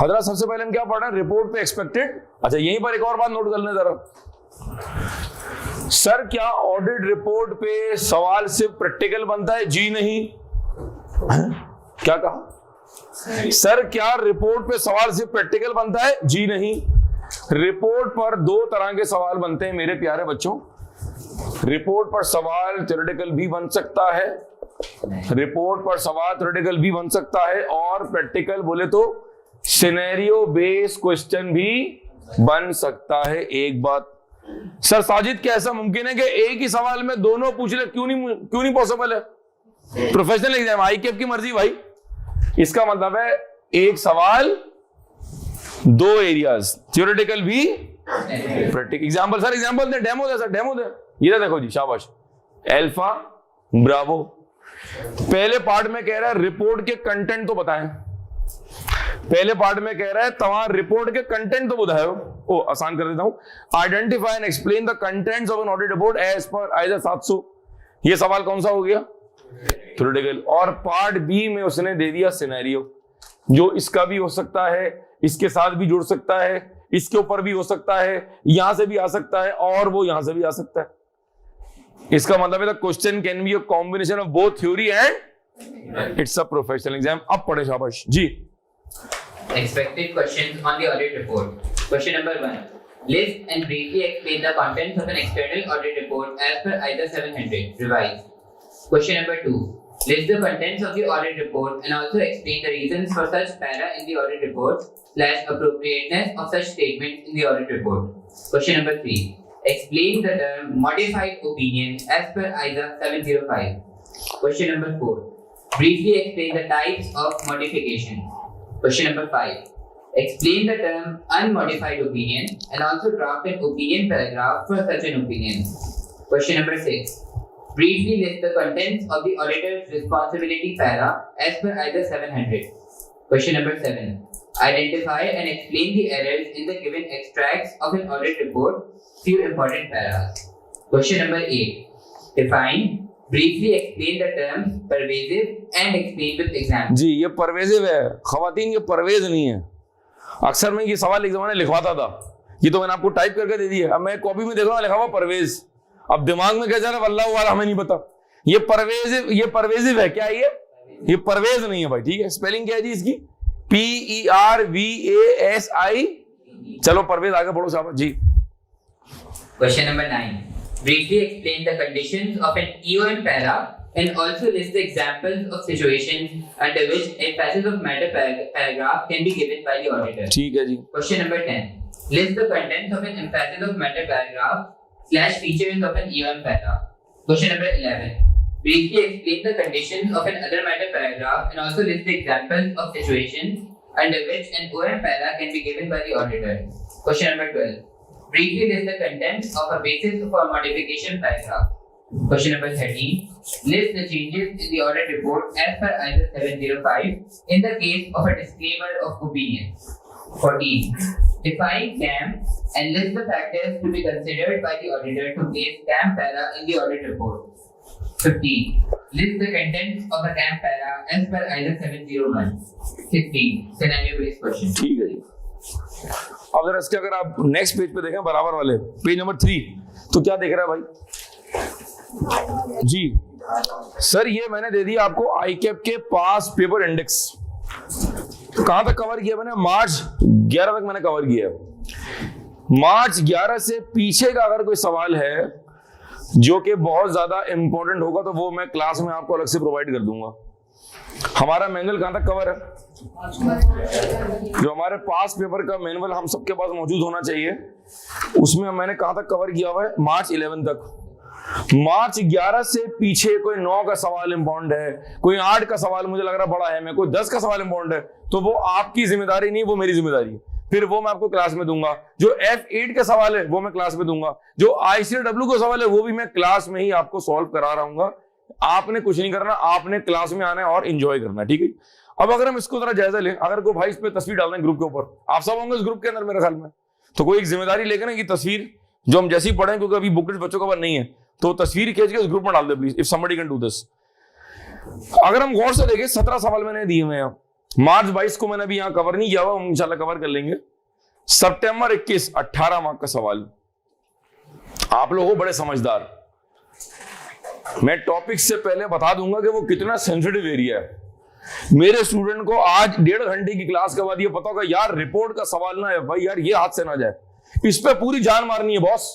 हजरत सबसे पहले हम क्या पढ़ रहे हैं, रिपोर्ट पे एक्सपेक्टेड। अच्छा यहीं पर एक और बात नोट कर लें जरा, सर क्या ऑडिट रिपोर्ट पे सवाल सिर्फ प्रैक्टिकल बनता है? जी नहीं। क्या कहा? सर क्या रिपोर्ट पे सवाल सिर्फ प्रैक्टिकल बनता है? जी नहीं। रिपोर्ट पर 2 तरह के सवाल बनते हैं मेरे प्यारे बच्चों। रिपोर्ट पर सवाल थ्योरेटिकल भी बन सकता है, रिपोर्ट पर सवाल थ्योरेटिकल भी बन सकता है, और प्रैक्टिकल बोले तो सिनेरियो बेस्ड क्वेश्चन भी बन सकता है। एक बात सर साजिद क्या ऐसा मुमकिन है कि एक ही सवाल में दोनों पूछ ले? क्यों नहीं पॉसिबल है? प्रोफेशनल एग्जाम आईकेएफ की मर्जी भाई। इसका मतलब है एक सवाल 2 एरियाज, थ्योरेटिकल भी प्रैक्टिकल। एग्जांपल सर, एग्जांपल दे, डेमो दे सर, डेमो दे। ये देखो जी, शाबाश, अल्फा ब्रावो। पहले पार्ट में कह रहा है रिपोर्ट के कंटेंट तो बताएं। पहले पार्ट में कह रहा है तमाम रिपोर्ट के कंटेंट तो बताओ। ओ आसान कर देता हूं, identify and explain the contents of an audit report as per IS 700। ये सवाल कौन सा हो गया? थ्योरेटिकल। और पार्ट बी में उसने दे दिया सिनेरियो, जो इसका भी हो सकता है, इसके साथ भी जुड़ सकता है, इसके ऊपर भी हो सकता है, यहां से भी आ सकता है, और वो यहां से भी आ सकता है। इसका मतलब है the question can be a combination of both theory and it's a professional exam. अब पढ़े शाबाश जी। Expected questions on the audit report. Question number 1. List and briefly explain the contents of an external audit report as per ISA 700. Revise. Question number 2. List the contents of the audit report and also explain the reasons for such para in the audit report / appropriateness of such statements in the audit report. Question number 3. Explain the term modified opinion as per ISA 705. Question number 4. Briefly explain the types of modification. Question number 5. Explain the term unmodified opinion and also draft an opinion paragraph for such an opinion. Question number 6. Briefly list the contents of the auditor's responsibility para as per ISA 700. Question number 7. Identify and explain the errors in the given extracts of an audit report. Few important paras. Question number 8. Define, briefly explain the terms pervasive and explain with examples. जी ये pervasive है खवातीन, ये परवेज नहीं है। अक्सर मैं ये सवाल एक जमाने लिखवाता था, ये तो मैंने आपको टाइप करके दे दिया। अब मैं कॉपी में देख रहा हूँ लिखा हुआ परवेज, अब दिमाग में क्या जा रहा है वल्लाह वाला हमें नहीं पता। ये परवेजिव है क्या? ये परवेज नहीं है भाई, ठीक है। स्पेलिंग क्या है जी इसकी? PERVASI। चलो परवेज आगे बढ़ो शाबाश जी। Question number 9. Briefly explain the conditions of an EOM para and also list the examples of situations under which emphasis of matter paragraph can be given by the auditor. ठीक है जी। Question number 10. List the contents of an emphasis of matter paragraph / features of an EOM para. Question number 11. Briefly explain the conditions of an other matter paragraph and also list the examples of situations under which an OM para can be given by the auditor. Question number 12. Briefly list the contents of a basis for modification paragraph. Question number 13. List the changes in the audit report as per ISA 705 in the case of a disclaimer of opinion. 14. Define CAM and list the factors to be considered by the auditor to place CAM para in the audit report. 15. List the contents of a CAM para as per ISA 701. 16. Scenario based question. ठीक है जी। अब जरा इसके अगर आप next page पे देखें, बराबर वाले पेज नंबर 3, तो क्या देख रहा है भाई जी? सर ये मैंने दे दिया आपको आईकेएफ के पास पेपर इंडेक्स, कहां तक कवर किया मैंने? मार्च 11 तक मैंने कवर किया। मार्च 11 से पीछे का अगर कोई सवाल है जो कि बहुत ज्यादा इंपॉर्टेंट होगा तो वो मैं क्लास में आपको अलग से प्रोवाइड कर दूंगा। हमारा मैनुअल कहां तक कवर है? जो हमारे पास पेपर का मैनुअल हम सबके पास मौजूद होना चाहिए, उसमें मैंने कहां तक कवर किया हुआ है? मार्च 11 तक। मार्च 11 से पीछे कोई 9 का सवाल इंपॉर्टेंट है, कोई 8 का सवाल मुझे लग रहा बड़ा है, मैं कोई 10 का सवाल इंपॉर्टेंट है, तो वो आपकी जिम्मेदारी नहीं, वो मेरी जिम्मेदारी है। फिर वो मैं आपको क्लास में दूंगा। जो F8 का सवाल है वो मैं क्लास में दूंगा। जो ICW का सवाल है वो भी मैं क्लास में ही आपको सॉल्व करा रहा हूँ। आपने कुछ नहीं करना, आपने क्लास में आना है और एंजॉय करना है, ठीक है। अब अगर हम इसको जरा जायजा लें, अगर कोई भाई इस पे तस्वीर डालना है ग्रुप के ऊपर, आप सब होंगे इस ग्रुप के अंदर मेरे ख्याल में, तो कोई एक जिम्मेदारी लेकर ना कि तस्वीर जो हम जैसी पढ़े, क्योंकि अभी बुकलेट बच्चों का नहीं है, तो तस्वीर खींच के उस ग्रुप में डाल दे please, if somebody can do this. अगर हम गौर से देखें 17 सवाल मैंने दिए हुए हैं। मार्च 22 को मैंने अभी यहाँ कवर नहीं किया हुआ, हम इंशाल्लाह कवर कर लेंगे। सितंबर 21 18 मार्क का सवाल। आप लोग हो बड़े समझदार, मैं टॉपिक से पहले बता दूंगा कि वो कितना सेंसिटिव एरिया है। मेरे स्टूडेंट को आज 1.5 घंटे की क्लास के बाद ये पता होगा यार रिपोर्ट का सवाल ना है भाई, यार ये हाथ से ना जाए, इस पे पूरी जान मारनी है बॉस।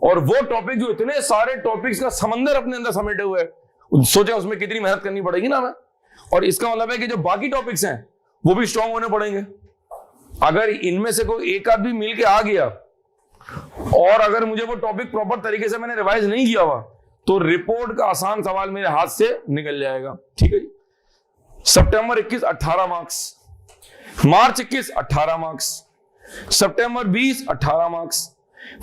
और वो टॉपिक जो इतने सारे टॉपिक्स का समंदर अपने अंदर समेटे हुए है, सोचे उसमें कितनी मेहनत करनी पड़ेगी ना हमें। और इसका मतलब है कि जो बाकी टॉपिक्स हैं वो भी स्ट्रांग होने पड़ेंगे। अगर इनमें से कोई एक आध भी मिल के आ गया और अगर मुझे वो टॉपिक प्रॉपर तरीके से मैंने रिवाइज नहीं किया हुआ, तो रिपोर्ट का आसान सवाल मेरे हाथ से निकल जाएगा, ठीक है जी। सितंबर 21 18 मार्क्स, मार्च 21 18 मार्क्स, सितंबर 20 18 मार्क्स,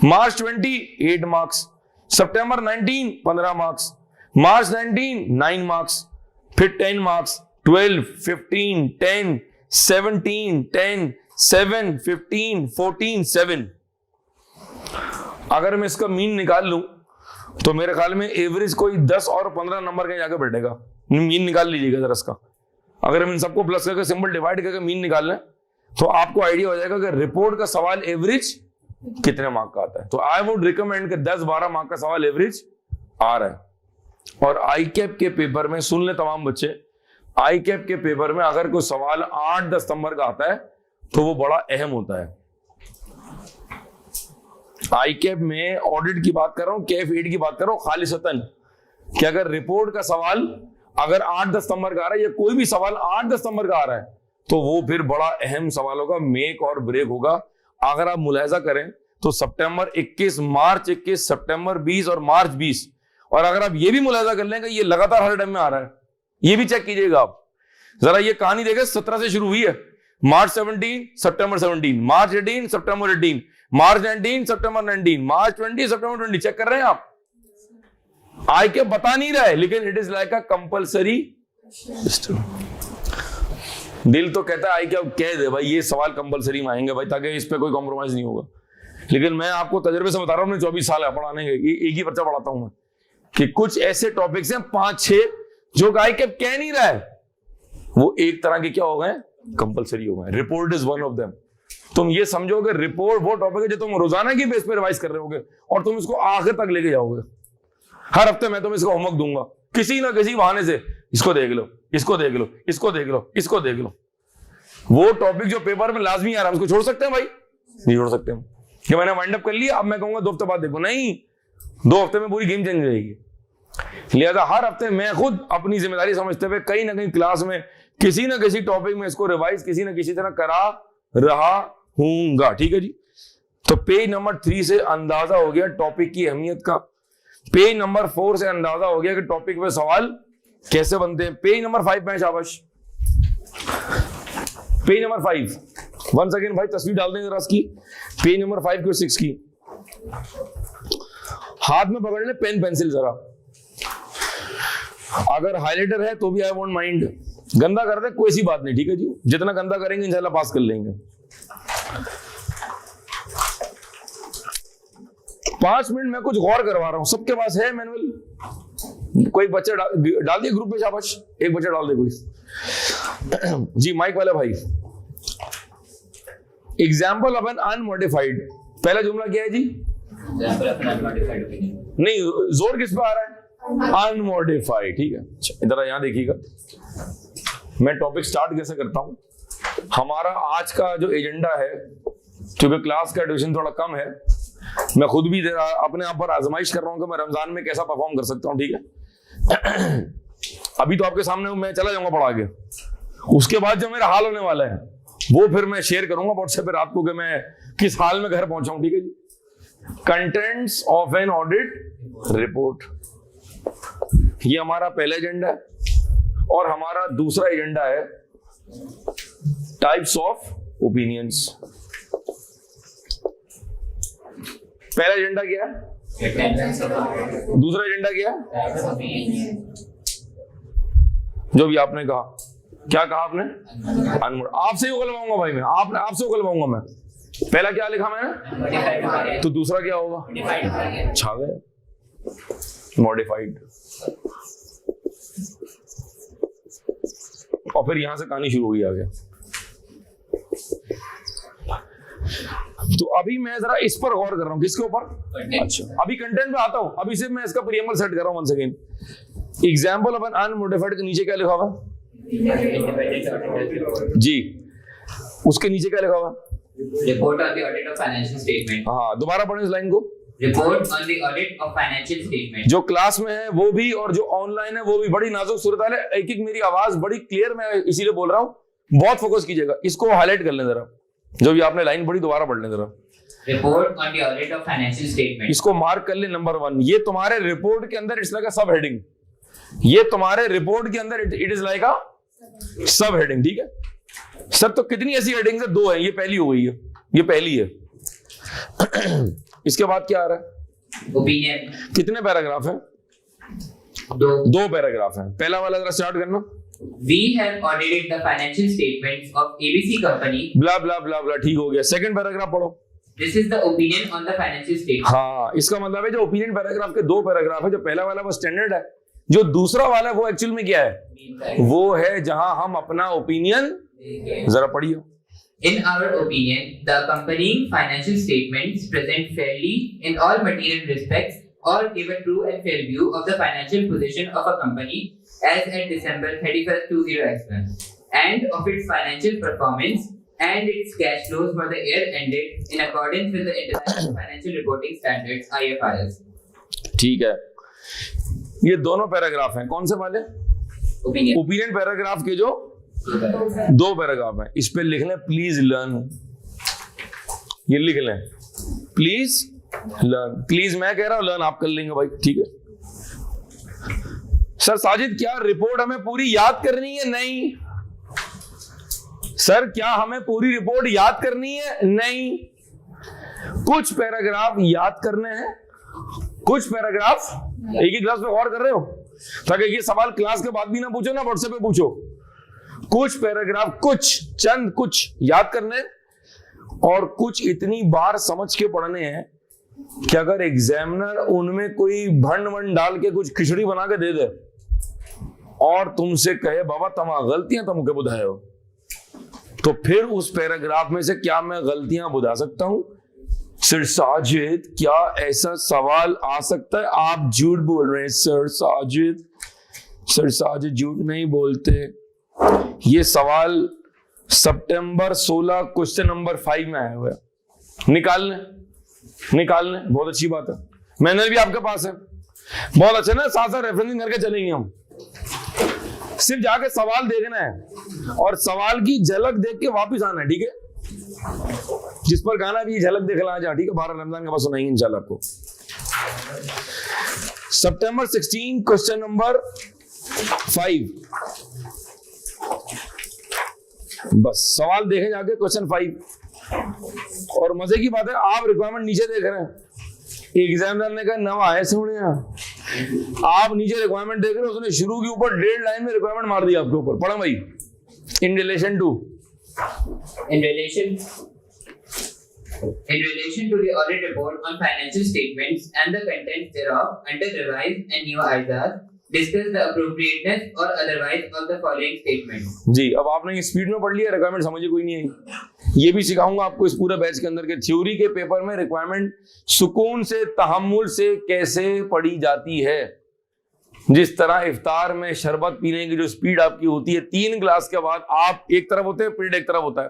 मार्च 20 8 मार्क्स, सितंबर 19 15 मार्क्स, मार्च 19 9 मार्क्स, फिर 10 मार्क्स, 12 15 10 17 10 7 15 14 7। अगर मैं इसका मीन निकाल लूं तो मेरे ख्याल में एवरेज कोई 10 और 15 नंबर के जाकर बैठेगा। मीन निकाल लीजिएगा जरा इसका। अगर हम इन सबको प्लस करके सिंपल डिवाइड करके मीन निकाल लें तो आपको आइडिया हो जाएगा कि रिपोर्ट का सवाल एवरेज कितने मार्क का आता है। तो आई वुड रिकमेंड कि 10-12 मार्क का सवाल एवरेज आ रहा है। और आई कैप के पेपर में सुन ले तमाम बच्चे, आई कैप के पेपर में अगर कोई सवाल 8-10 नंबर का आता है तो वो बड़ा अहम होता है। आई कैप में ऑडिट की बात कर रहा हूं, कैफ 8 की बात कर रहा हूं खालिसतन, कि अगर रिपोर्ट का सवाल अगर 8-10 नंबर का आ रहा है या कोई भी सवाल 8-10 नंबर का आ रहा है तो वो फिर बड़ा अहम सवाल होगा, मेक और ब्रेक होगा। अगर आप मुलाहिजा करें तो सितंबर 21, मार्च 21, सितंबर 20 और मार्च 20, और अगर आप ये भी मुलाहिजा कर लें कि ये लगातार हर टाइम में आ रहा है, ये भी चेक कीजिएगा आप जरा। ये कहानी देखें 17 से शुरू हुई है, मार्च 17 सितंबर 17, मार्च 18 सितंबर 18, मार्च 19 सितंबर 19, मार्च 20 सितंबर 20। चेक कर रहे हैं आप? आई के बता नहीं रहा है लेकिन it is like a compulsory. दिल तो कहता है आई क्या कह दे भाई ये सवाल कंपल्सरी में आएंगे भाई, ताकि इस पे कोई कॉम्प्रोमाइज नहीं होगा। लेकिन मैं आपको तजर्बे से बता रहा हूं, मैं 24 साल है पढ़ाने के, एक ही पर्चा पढ़ाता हूं मैं, कि कुछ ऐसे टॉपिक्स हैं 5-6 जो आई क्या कह नहीं रहा है, वो एक तरह के क्या हो गए, कंपल्सरी हो गए। Report is one of them. तुम ये समझोगे रिपोर्ट वो टॉपिक है जो तुम रोजाना की बेस पे रिवाइज कर रहे होगे और तुम इसको आखिर तक लेके जाओगे। हर हफ्ते मैं तुम्हें इसका होमवर्क दूंगा किसी ना किसी बहाने से, इसको देख लो, इसको देख लो, इसको देख लो, इसको देख लो। वो टॉपिक जो पेपर में लाजमी आ रहा है उसको छोड़ सकते हैं भाई? नहीं छोड़ सकते हम कि मैंने वाइंड अप कर लिया, अब मैं कहूंगा 2 हफ्ते बाद देखो, नहीं, 2 हफ्ते में पूरी गेम चेंज हो जाएगी। लिहाजा हर हफ्ते मैं खुद अपनी जिम्मेदारी समझते हुए कहीं ना कहीं क्लास में किसी ना किसी टॉपिक में इसको रिवाइज किसी ना किसी तरह करा रहा हूंगा, ठीक है जी। तो पेज नंबर 3 से अंदाजा हो गया टॉपिक की अहमियत का। पेज नंबर 4 से अंदाजा हो गया कि टॉपिक पे सवाल कैसे बनते हैं। पेज नंबर 5 में शाबाश, पेज नंबर 5 वन सेकेंड भाई तस्वीर डाल देंगे इसकी। पेज नंबर 5 की और 6 की हाथ में पकड़ ले पेन पेंसिल जरा। अगर हाइलाइटर है तो भी आई वोंट माइंड, गंदा कर दे कोई सी बात नहीं, ठीक है जी। जितना गंदा करेंगे इंशाल्लाह पास कर लेंगे। 5 मिनट में कुछ गौर करवा रहा हूं, सबके पास है मैनुअल? कोई बच्चा डाल दिए ग्रुप में, शाबाश, एक बच्चा डाल दे कोई जी। माइक वाला भाई, एग्जाम्पल ऑफ एन अनमॉडिफाइड, पहला जुमला क्या है जी? Example of an unmodified opinion. नहीं, जोर किस पे आ रहा है? अनमॉडिफाइड, ठीक है। इधर यहां देखिएगा, मैं टॉपिक स्टार्ट कैसे करता हूं। हमारा आज का जो एजेंडा है, क्योंकि क्लास का ड्यूरेशन थोड़ा कम है, मैं खुद भी अपने आप पर आजमाइश कर रहा हूं कि मैं रमजान में कैसा परफॉर्म कर सकता हूं, ठीक है। अभी तो आपके सामने मैं चला जाऊंगा पढ़ा के, उसके बाद जो मेरा हाल होने वाला है वो फिर मैं शेयर करूंगा व्हाट्सएप पे रात को कि मैं किस हाल में घर पहुंचा हूं, ठीक है जी। Contents of an audit report, ये हमारा पहला एजेंडा है। और हमारा दूसरा एजेंडा है टाइप्स ऑफ ओपिनियंस। पहला एजेंडा क्या है, दूसरा एजेंडा क्या है, जो भी आपने कहा, क्या कहा आपने, आपसे ही उगलवाऊंगा भाई मैं, आपसे उगलवाऊंगा मैं। पहला क्या लिखा मैंने, तो दूसरा क्या होगा, छा गया, मॉडिफाइड। और फिर यहां से कहानी शुरू हुई आगे। तो अभी मैं जरा इस पर गौर कर रहा हूं, किसके ऊपर, अच्छा अभी कंटेंट पे आता हूं। अभी सिर्फ मैं इसका प्रीएम्बल सेट कर रहा हूं once again. Example of an unmodified के नीचे क्या लिखा हुआ जी, उसके नीचे क्या लिखा हुआ, report on the audit of financial statement. हाँ, दोबारा पढ़ें इस लाइन को, report on the audit of financial statement. जो क्लास में है वो भी और जो ऑनलाइन है वो भी, बड़ी नाजुक सूरत हाल है। एक एक मेरी आवाज बड़ी क्लियर, मैं इसीलिए बोल रहा हूं, बहुत फोकस कीजिएगा। इसको हाईलाइट कर लें जरा, जो भी आपने लाइन पढ़ी दोबारा पढ़ लें जरा। Report on the audit of financial statement, इसको मार्क कर ले नंबर 1। ये तुम्हारे रिपोर्ट के अंदर इट्स लाइक अ सब हेडिंग, ये तुम्हारे रिपोर्ट के अंदर इट इज लाइक अ सब हेडिंग, ठीक है सर। तो कितनी ऐसी हेडिंग्स है, 2 है, ये पहली हो गई है, ये पहली है। इसके बाद क्या आ रहा है, ओपिनियन। कितने पैराग्राफ हैं, 2 पैराग्राफ हैं। पहला वाला जरा स्टार्ट करना, We have audited the financial statements of ABC company. ब्ला ब्ला ब्ला ब्ला, ठीक हो गया। सेकंड पैराग्राफ पढ़ो। This is the opinion on the financial statement. हाँ, इसका मतलब है जो ओपिनियन पैराग्राफ के 2 पैराग्राफ है, जो पहला वाला वो स्टैंडर्ड है, जो दूसरा वाला है वो एक्चुअल में क्या है, वो है जहां हम अपना ओपिनियन, जरा पढ़िए। In our opinion, the accompanying financial statements present fairly in all material respects or give a true and fair view of the financial position of a company as at December 31st, 2021 and of its financial performance and its cash flows for the year ended in accordance with the International Financial Reporting Standards IFRS. ठीक है, ये दोनों paragraph हैं, कौन से वाले, opinion paragraph के जो 2 पैराग्राफ हैं। इस पे लिख लें प्लीज लर्न, ये लिख लें प्लीज लर्न। प्लीज मैं कह रहा हूं, लर्न आप कर लेंगे भाई, ठीक है। सर साजिद, क्या रिपोर्ट हमें पूरी याद करनी है, नहीं। सर क्या हमें पूरी रिपोर्ट याद करनी है, नहीं। कुछ पैराग्राफ याद करने हैं, कुछ पैराग्राफ एक ही क्लास में गौर कर रहे हो, ताकि ये सवाल क्लास के बाद भी ना पूछो, ना व्हाट्सएप पे पूछो। कुछ पैराग्राफ, कुछ याद करने, और कुछ इतनी बार समझ के पढ़ने हैं कि अगर एग्जामिनर उनमें कोई भंड वंड डाल के कुछ खिचड़ी बना के दे दे और तुमसे कहे बाबा तमा गलतियां तुम के बुधाए हो, तो फिर उस पैराग्राफ में से क्या मैं गलतियां बुधा सकता हूं। सर साजिद, क्या ऐसा सवाल आ सकता है, आप झूठ बोल रहे हैं। सर साजिद झूठ नहीं बोलते। ये सवाल सितंबर 16 क्वेश्चन नंबर 5 में आया हुआ है, निकाल लें, बहुत अच्छी बात है। मैंने भी आपके पास है, बहुत अच्छा ना, साथ साथ रेफरेंसिंग करके चलेंगे हम। सिर्फ जाके सवाल देखना है और सवाल की झलक देख के वापस आना है, ठीक है। जिस पर गाना भी झलक देख ला जा, ठीक है, 12 रमजान के बाद सुनाएंगे इंशाल्लाह आपको। सितंबर 16 क्वेश्चन नंबर 5, बस सवाल देखे जाके क्वेश्चन 5। और मजे की बात है, आप रिक्वायरमेंट नीचे देख रहे हैं, एग्जामिनर ने कहा नवा है सोने, आप नीचे रिक्वायरमेंट देख रहे हो, उसने शुरू के ऊपर 1.5 लाइन में रिक्वायरमेंट मार दिया आपके ऊपर। पढ़ा भाई, in relation to the audit report on financial statements and the contents thereof under revised and new ISAs, discuss the appropriateness or otherwise of the following statements. जी, अब आपने स्पीड में पढ़ लिया, रिक्वायरमेंट समझे कोई नहीं आई। ये भी सिखाऊंगा आपको इस पूरे बैच के अंदर के थ्योरी के पेपर में रिक्वायरमेंट सुकून से, तहम्मुल से कैसे पढ़ी जाती है। जिस तरह इफ्तार में शरबत पीने की जो स्पीड आपकी होती है, 3 ग्लास के बाद आप एक तरफ होते हैं, पेट एक तरफ होता है।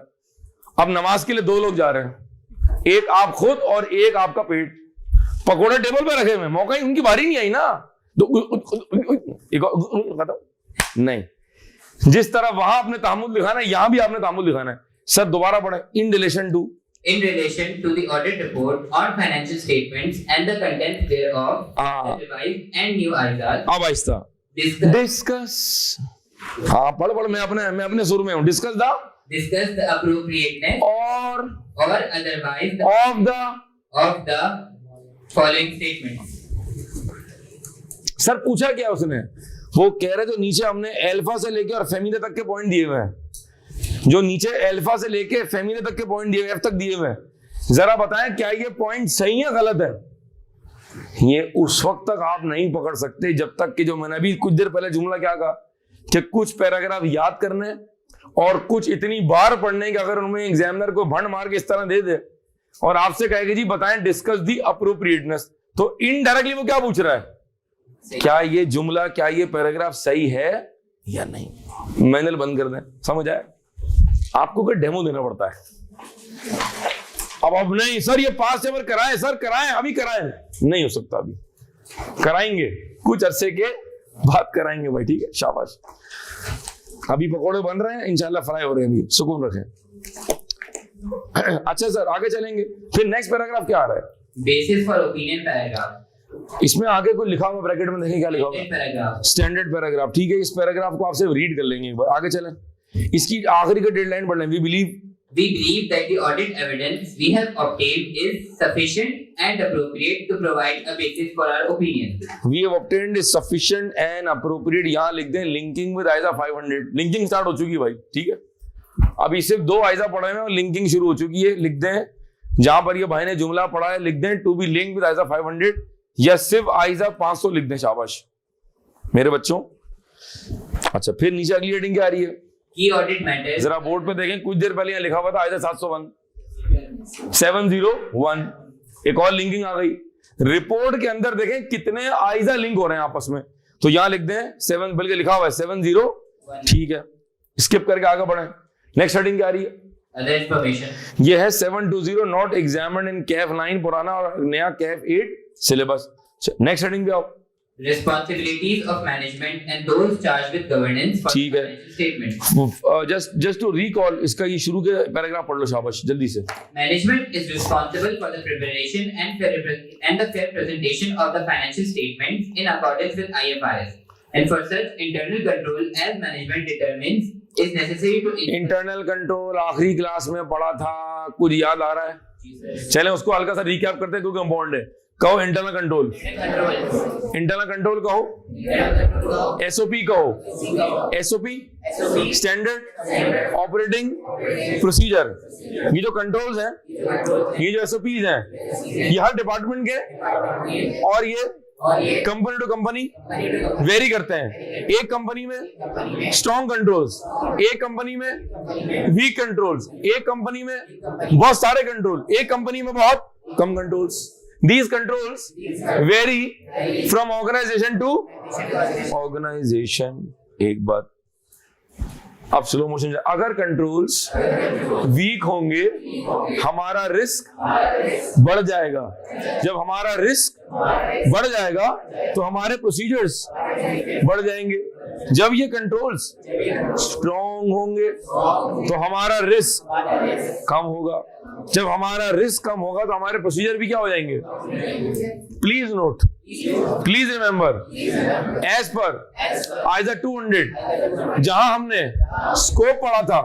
अब नमाज के लिए 2 लोग जा रहे हैं, एक आप खुद और एक आपका पेट। पकोड़े टेबल पे रखे हुए, मौका ही उनकी बारी नहीं आई ना, तो नहीं। जिस तरह वहां आपने तामुल दिखाना है, यहां भी आपने तामुल दिखाना है। सर दोबारा पढ़े। In relation to the audit report on financial statements and the contents thereof, the revised and new ISAs. अब आहिस्ता डिस्कस। हाँ पढ़ मैं अपने सुर में हूँ। डिस्कस the appropriateness और otherwise of the following statements. Sir पूछा क्या उसने? वो कह रहे जो नीचे हमने अल्फा से लेके और फेमिना तक के पॉइंट दिए हुए हैं, जो नीचे अल्फा से लेके फेमिना तक के पॉइंट दिए हुए, एफ तक दिए हुए हैं, जरा बताएं क्या ये पॉइंट सही है गलत है? ये उस वक्त तक आप नहीं पकड़ सकते जब तक कि, जो मैंने अभी कुछ देर पहले जुमला क्या कहा कि कुछ पैराग्राफ याद करने और कुछ इतनी बार पढ़ने कि अगर उनमें एग्जामिनर को भंड मार के इस तरह दे दे और आपसे कहेगा जी बताएं डिस्कस दी अप्रोप्रिएटनेस, तो इनडायरेक्टली वो क्या पूछ रहा है? क्या ये जुमला, क्या ये पैराग्राफ सही है या नहीं? मैनुअल बंद कर दें। समझ आए? आपको कोई डेमो देना पड़ता है। अब नहीं सर ये पास पेपर कराएं, सर कराएं, अभी कराएं, नहीं हो सकता, अभी कराएंगे, कुछ अरसे के बाद कराएंगे भाई, ठीक है, शाबाश। अभी पकोड़े बन रहे हैं, इंशाल्लाह फ्राई हो रहे हैं, अभी सुकून रखें। अच्छा सर आगे चलेंगे, फिर नेक्स्ट पैराग्राफ क्या आ रहा है? Basis for opinion paragraph. इसमें आगे कोई लिखा हुआ ब्रैकेट में देखें क्या लिखा हुआ? Standard paragraph. ठीक है, इस पैराग्राफ को आपसे रीड कर लेंगे एक बार। आगे चलें, इसकी आखिरी का डेडलाइन पढ़ लें। We believe that the audit evidence we have obtained is sufficient and appropriate to provide a basis for our opinion. We have obtained is sufficient and appropriate, यहाँ लिख दें linking with ISA 500। Linking start हो चुकी भाई, ठीक है। अभी सिर्फ 2 ISA पढ़े हैं और लिंकिंग शुरू हो चुकी है। लिख दें जहां पर ये भाई ने जुमला पढ़ा है, लिख दें to be link with ISA 500 या सिर्फ ISA 500 लिख दें। शाबाश मेरे बच्चों। अच्छा फिर नीचे अगली हेडिंग क्या आ रही है? Key audit matters। जरा बोर्ड पे देखें, कुछ देर पहले यहाँ लिखा हुआ था ISA 701। एक और लिंकिंग आ गई। रिपोर्ट के अंदर देखें कितने ISA लिंक हो रहे हैं आपस में, तो यहां लिख दें 7, बल्कि लिखा हुआ है 70। ठीक है, स्किप करके आगे बढ़े। नेक्स्ट हेडिंग क्या आ रही है? Other information। ये है 720 नॉट एग्जामिन्ड इन कैफ 9 पुराना और नया कैफ 8 सिलेबस। नेक्स्ट हेडिंग पे आओ। Responsibilities of management and those charged with governance for financial statements। just to recall, इसका ये शुरू के पैराग्राफ पढ़ लो शाबाश जल्दी से। Management is responsible for the preparation and the fair presentation of the financial statements in accordance with IFRS, and for such internal control as management determines is necessary to। Internal control आखिरी class में पढ़ा था, कुछ याद आ रहा है? चलें उसको हल्का सा रिकैप करते हैं क्योंकि कंपाउंड है। कहो इंटरनल कंट्रोल, इंटरनल कंट्रोल कहो, एसओपी कहो, एसओपी स्टैंडर्ड ऑपरेटिंग प्रोसीजर। ये जो कंट्रोल्स हैं, ये जो एसओपीज हैं, ये हर डिपार्टमेंट के और ये कंपनी टू कंपनी वेरी करते हैं। एक कंपनी में स्ट्रॉन्ग कंट्रोल्स, एक कंपनी में वीक कंट्रोल्स, एक कंपनी में बहुत सारे कंट्रोल, एक कंपनी में बहुत कम controls. These controls vary from organization to organization। एक बात अब स्लो मोशन। अगर कंट्रोल्स वीक होंगे हमारा रिस्क बढ़ जाएगा। जब हमारा रिस्क बढ़ जाएगा तो हमारे प्रोसीजर्स बढ़ जाएंगे। जब ये कंट्रोल्स स्ट्रॉन्ग होंगे तो हमारा रिस्क कम होगा। जब हमारा रिस्क कम होगा तो हमारे प्रोसीजर भी क्या हो जाएंगे? Please note, please remember, as per ISA 200 जहां हमने स्कोप पढ़ा था,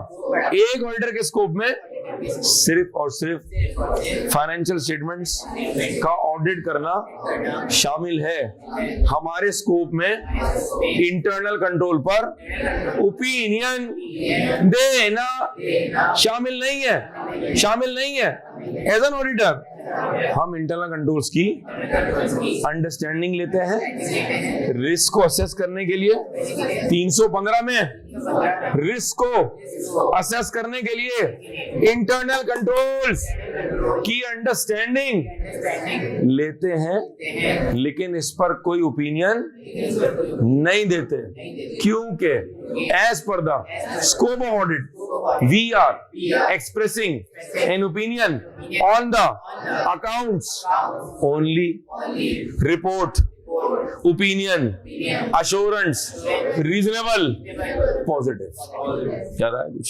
एक ऑडिटर के स्कोप में सिर्फ और सिर्फ फाइनेंशियल स्टेटमेंट्स का ऑडिट करना शामिल है। हमारे स्कोप में इंटरनल कंट्रोल पर ओपिनियन देना शामिल नहीं है, शामिल नहीं है। एज एन ऑडिटर हम इंटरनल कंट्रोल्स की अंडरस्टैंडिंग लेते हैं। रिस्क को असेस करने के लिए 315 में रिस्क को असेस करने के लिए इंटरनल कंट्रोल्स की अंडरस्टैंडिंग लेते हैं, लेकिन इस पर कोई ओपिनियन नहीं देते, क्योंकि as per the scope of audit we are expressing an opinion on the accounts only, report, opinion, assurance, reasonable, positive. क्या रहा है कुछ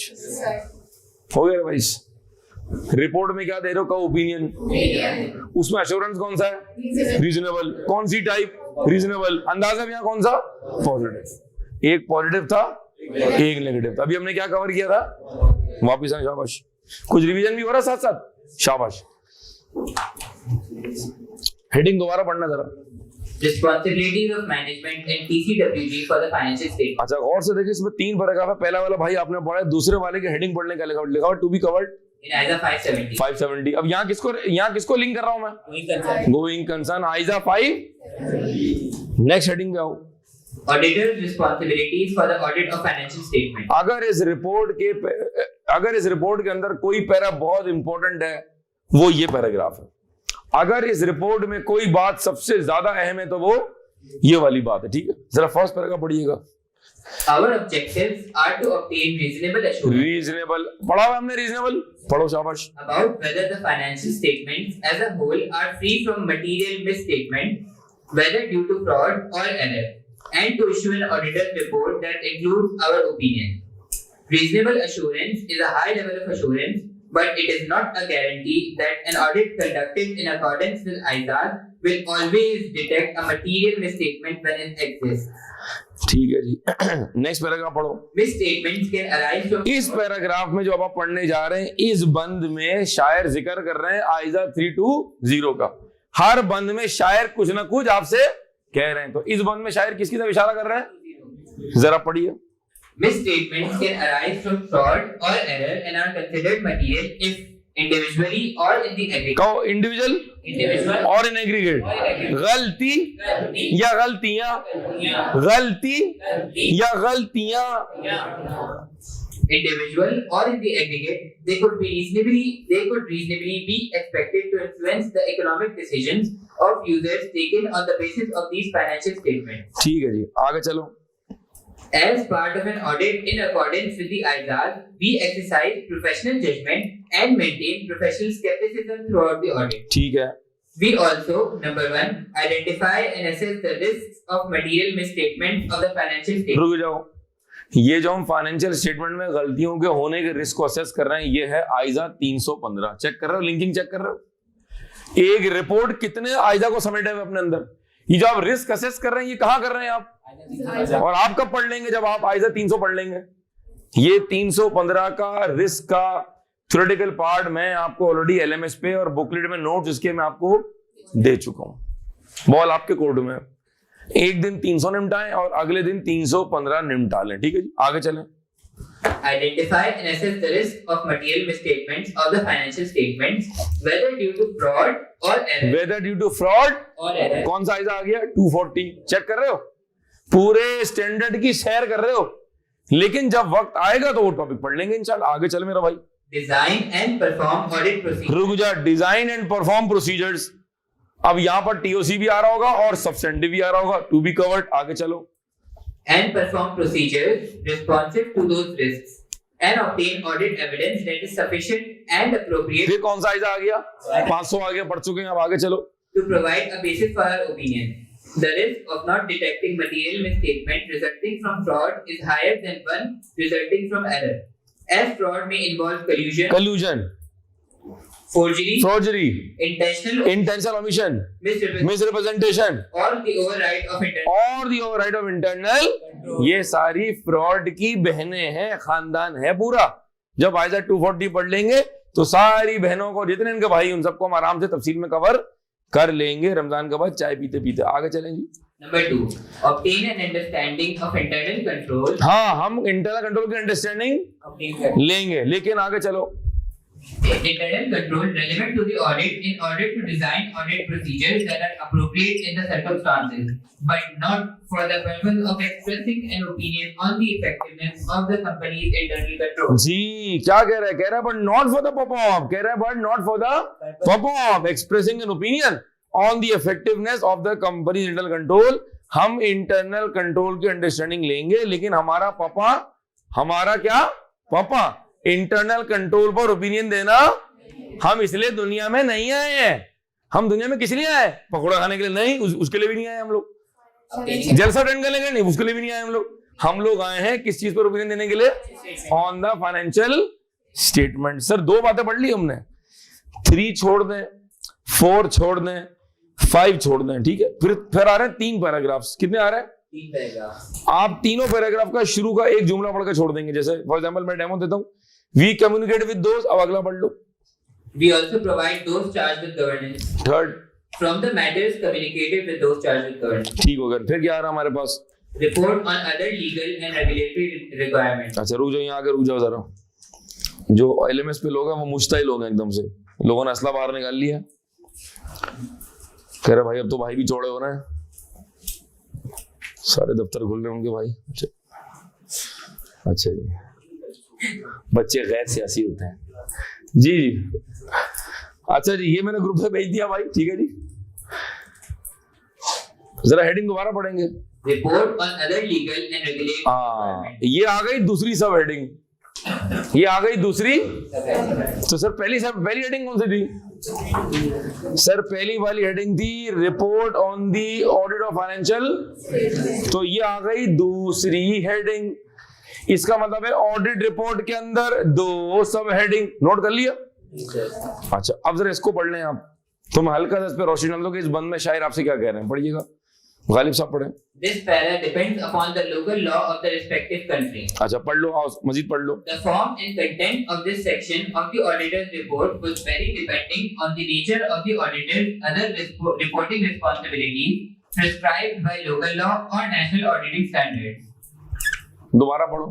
हो गया भाई? रिपोर्ट में क्या दे रहे हो? का ओपिनियन, उसमें अश्योरेंस कौन सा है? रीजनेबल। कौन सी टाइप? रीजनेबल। अंदाजा भी यहाँ कौन सा? पॉजिटिव। एक पॉजिटिव था, एक नेगेटिव था। अभी हमने क्या कवर किया था? वापिस आए, शाबाश। कुछ रिवीजन भी हो रहा साथ साथ, शाबाश। हेडिंग दोबारा पढ़ना जरा। Responsibilities of management and TCWG for the financial statement. अच्छा, और से देखिए, इसमें 3 पैराग्राफ है। पहला वाला भाई आपने पढ़ा है, दूसरे वाले की हेडिंग पढ़ने का लिखा to be covered in ISA 570. 570। अब यहाँ किसको लिंक कर रहा हूं मैं? Going concern ISA 5। Next heading पे आओ। Auditor's responsibilities for the audit of financial statement. अगर इस रिपोर्ट के अंदर कोई पैरा बहुत इंपॉर्टेंट है, वो ये पैराग्राफ है। अगर इस रिपोर्ट में कोई बात सबसे ज्यादा अहम है तो वो ये वाली बात है, ठीक है? जरा फर्स्ट पैराग्राफ पढ़िएगा। Our objectives are to obtain reasonable assurance. Reasonable पढ़ा हुआ हमने, रीजनेबल पढ़ो, शाबाश। About whether the financial statements as a whole are free from material misstatement, whether due to fraud or error, and to issue an auditor's report that includes our opinion. Reasonable assurance is a high level of assurance, but it is not a guarantee that an audit conducted in accordance with ISAs will always detect a material misstatement when it exists. ठीक है जी। Next paragraph पढ़ो। Misstatements can arise from इस paragraph में जो अब आप पढ़ने जा रहे हैं, इस बंद में शायर जिक्र कर रहे हैं ISA 320 का। हर बंद में शायर कुछ ना कुछ आपसे कह रहे हैं, तो इस बंद में शायर किसकी तरफ इशारा कर रहे हैं? जरा पढ़िए। Misstatements can arise from fraud or error and are considered material if individually or in the aggregate. कहो individual और in aggregate। गलती या गलतियां, गलती या गलतियां, individual or in the aggregate, they could reasonably be expected to influence the economic decisions of users taken on the basis of these financial statements. ठीक है जी, आगे चलो। As part of an audit in accordance with the ISAs, we exercise professional judgment and maintain professional skepticism throughout the audit. ठीक है। We also, number 1, identify and assess the risks of material misstatement of the financial statement. रुक जाओ। ये जो हम financial statement में गलतियों के होने के रिस्क को असेस कर रहे हैं, ये है ISA 315। चेक कर रहे हो? लिंकिंग चेक कर रहे हो? एक रिपोर्ट कितने ISA को समेटे हुए अपने अंदर। ये जो आप रिस्क असेस कर रहे हैं, ये कहां कर रहे हैं आप? और आप कब पढ़ लेंगे? जब आप ISA 300 पढ़ लेंगे। ये 315 का रिस्क का थ्योरेटिकल पार्ट मैं आपको ऑलरेडी LMS पे और बुकलेट में नोट्स इसके मैं आपको दे चुका हूं। बॉल आपके कोर्ट में। एक दिन 300 निपटाएं और अगले दिन 315 निपटा लें, ठीक है जी? आगे चलें। Identify and assess the risk of material misstatements of the financial statements, whether due to fraud or error. Whether due to fraud or error. कौन सा ISA आ गया? 240। चेक कर रहे हो? पूरे स्टैंडर्ड की शेयर कर रहे हो, लेकिन जब वक्त आएगा तो वो टॉपिक पढ़ लेंगे इंशाल्लाह। आगे चल मेरा भाई। Design and perform audit procedures. रुक जा। Design and perform procedures. अब यहां पर TOC भी आ रहा होगा और सब्सटेंटिव भी आ रहा होगा, टू बी कवर्ड। आगे चलो। And perform procedures responsive to those risks and obtain audit evidence that is sufficient and appropriate. फिर कौन सा ISA आ गया? 500 आगे पढ़ चुके हैं, अब आगे चलो। To provide a basis for our opinion. The risk of not detecting material misstatement resulting from fraud is higher than one resulting from error, as fraud may involve collusion, forgery, intentional omission, misrepresentation, or the override of internal. ये सारी fraud की बहनें हैं, खानदान है पूरा। जब ISA 240 पढ़ लेंगे तो सारी बहनों को, जितने इनके भाई, उन सबको हम आराम से तफसील में कवर कर लेंगे रमजान के बाद चाय पीते पीते। आगे चलें जी। Number 2, obtain an understanding of internal control. हाँ, हम इंटरनल कंट्रोल की अंडरस्टैंडिंग लेंगे, लेकिन आगे चलो। internal control relevant to the audit in order to design audit procedures that are appropriate in the circumstances, but not for the purpose of expressing an opinion on the effectiveness of the company's internal control. जी क्या कह रहा है? कह रहा है but not for the purpose, कह रहा है but not for the purpose expressing an opinion on the effectiveness of the company internal control. हम इंटरनल कंट्रोल की अंडरस्टैंडिंग लेंगे, लेकिन हमारा पापा, हमारा क्या पापा इंटरनल कंट्रोल पर ओपिनियन देना, हम इसलिए दुनिया में नहीं आए हैं। हम दुनिया में किस लिए आए? पकौड़ा खाने के लिए नहीं, उसके लिए भी नहीं आए हम लोग। जलसा अटेंड करने के लिए नहीं, उसके लिए भी नहीं आए हम लोग। हम लोग आए हैं किस चीज पर ओपिनियन देने के लिए? On the financial statement. Sir 2 बातें पढ़ ली हमने, 3 छोड़ दें, 4 छोड़ दें, 5 छोड़ दें, ठीक है। फिर आ रहे हैं 3 पैराग्राफ्स। कितने आ रहे हैं? 3 पैराग्राफ। आप तीनों पैराग्राफ का शुरू का एक जुमला पढ़कर छोड़ देंगे। जैसे फॉर एग्जांपल मैं डेमो देता हूं, वी कम्युनिकेट विद दोस्त। अब अगला पढ़ लो। We also provide those charged with governance. Third, From the matters communicated with those charged with governance. ठीक हो गया। फिर क्या आ रहा है हमारे पास? Report on other legal and regulatory requirements. अच्छा रुक जाओ, यहाँ आगे रुक जाओ जरा। जो एलएमएस पे लोग हैं वो मुश्ताइल हो गए एकदम से, लोगों ने असला बाहर निकाल लिया। कह रहे भाई अब तो भाई भी चौड़े हो रहे हैं, सारे दफ्तर खुल रहे होंगे भाई। अच्छा जी, बच्चे गैर सियासी होते हैं जी। अच्छा जी, ये मैंने ग्रुप में भेज दिया भाई, ठीक है जी। जरा हेडिंग दोबारा पढ़ेंगे। Report on other legal and regulatory requirements. ये आ गई दूसरी सब हेडिंग, ये आ गई दूसरी। तो सर पहली हेडिंग कौन सी थी? सर पहली वाली हेडिंग थी report on the audit of financial. तो ये आ गई दूसरी हेडिंग। इसका मतलब है ऑडिट रिपोर्ट के अंदर 2 सब हेडिंग। नोट कर लिया? अच्छा अब जरा इसको पढ़ लें आप, तो मैं हल्का सा इस पे रोशनी डाल दूं कि इस बंद में शायर आपसे क्या कह रहे हैं। पढ़िएगा, गालिब साहब पढ़े। This para depends upon the local law of the respective country. अच्छा पढ़ लो, आओ मजीद पढ़ लो। The form and content of this section of the auditor's report was vary depending on the nature of the auditor's other reporting responsibilities prescribed by local law or national auditing standards. दोबारा पढ़ो।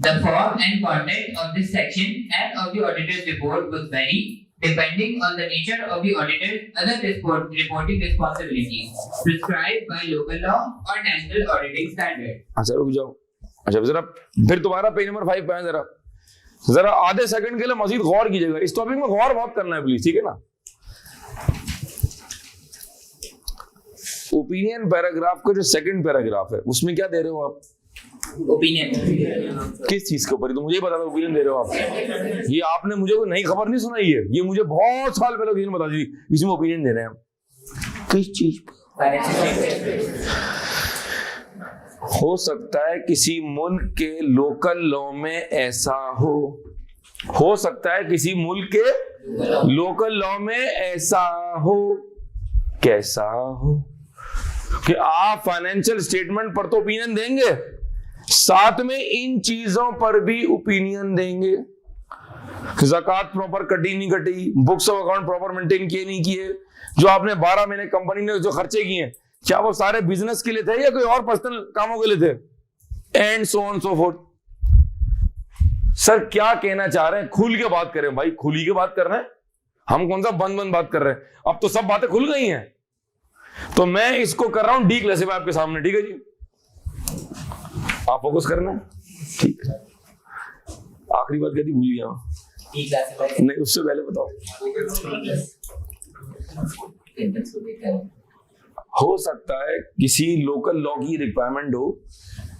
The form and content of this section and of the auditor's report was vary depending on the nature of the auditor's other reporting responsibilities prescribed by local law or national auditing standards. अच्छा रुक जाओ। अच्छा जरा फिर दोबारा page number 5 पे आए। जरा आधे सेकंड के लिए मजीद गौर कीजिएगा, इस टॉपिक में गौर बहुत करना है प्लीज, ठीक है ना। ओपिनियन पैराग्राफ का जो सेकंड पैराग्राफ है उसमें क्या दे रहे हो आप? Opinion. किस चीज के ऊपर? तो मुझे बता दो, ओपिनियन दे रहे हो आप। ये आपने मुझे कोई नई खबर नहीं सुनाई है, ये मुझे बहुत साल पहले किसी ने बता दी, इसमें ओपिनियन दे रहे हैं हम। किस चीज पे? हो सकता है किसी मुल्क के लोकल लॉ में ऐसा हो सकता है किसी मुल्क के लोकल लॉ में ऐसा हो, कैसा हो कि आप फाइनेंशियल स्टेटमेंट पर तो ओपिनियन देंगे, साथ में इन चीजों पर भी ओपिनियन देंगे। ज़कात प्रॉपर कटी नहीं कटी, books of account proper maintain किए नहीं किए, जो आपने 12 महीने कंपनी ने जो खर्चे किए हैं क्या वो सारे बिजनेस के लिए थे या कोई और पर्सनल कामों के लिए थे, and so on so fourth. Sir क्या कहना चाह रहे हैं? खुल के बात करें भाई, खुली के बात कर रहे हैं हम, कौन सा बंद बात कर रहे हैं। अब तो सब बातें खुल गई हैं, तो मैं इसको कर रहा हूं डीक्लासिफाई आपके सामने, ठीक है जी। आप फोकस करना, ठीक है। आखिरी बात कहती भूल गया नहीं, उससे पहले बताओ। हो सकता है किसी लोकल लॉ की रिक्वायरमेंट हो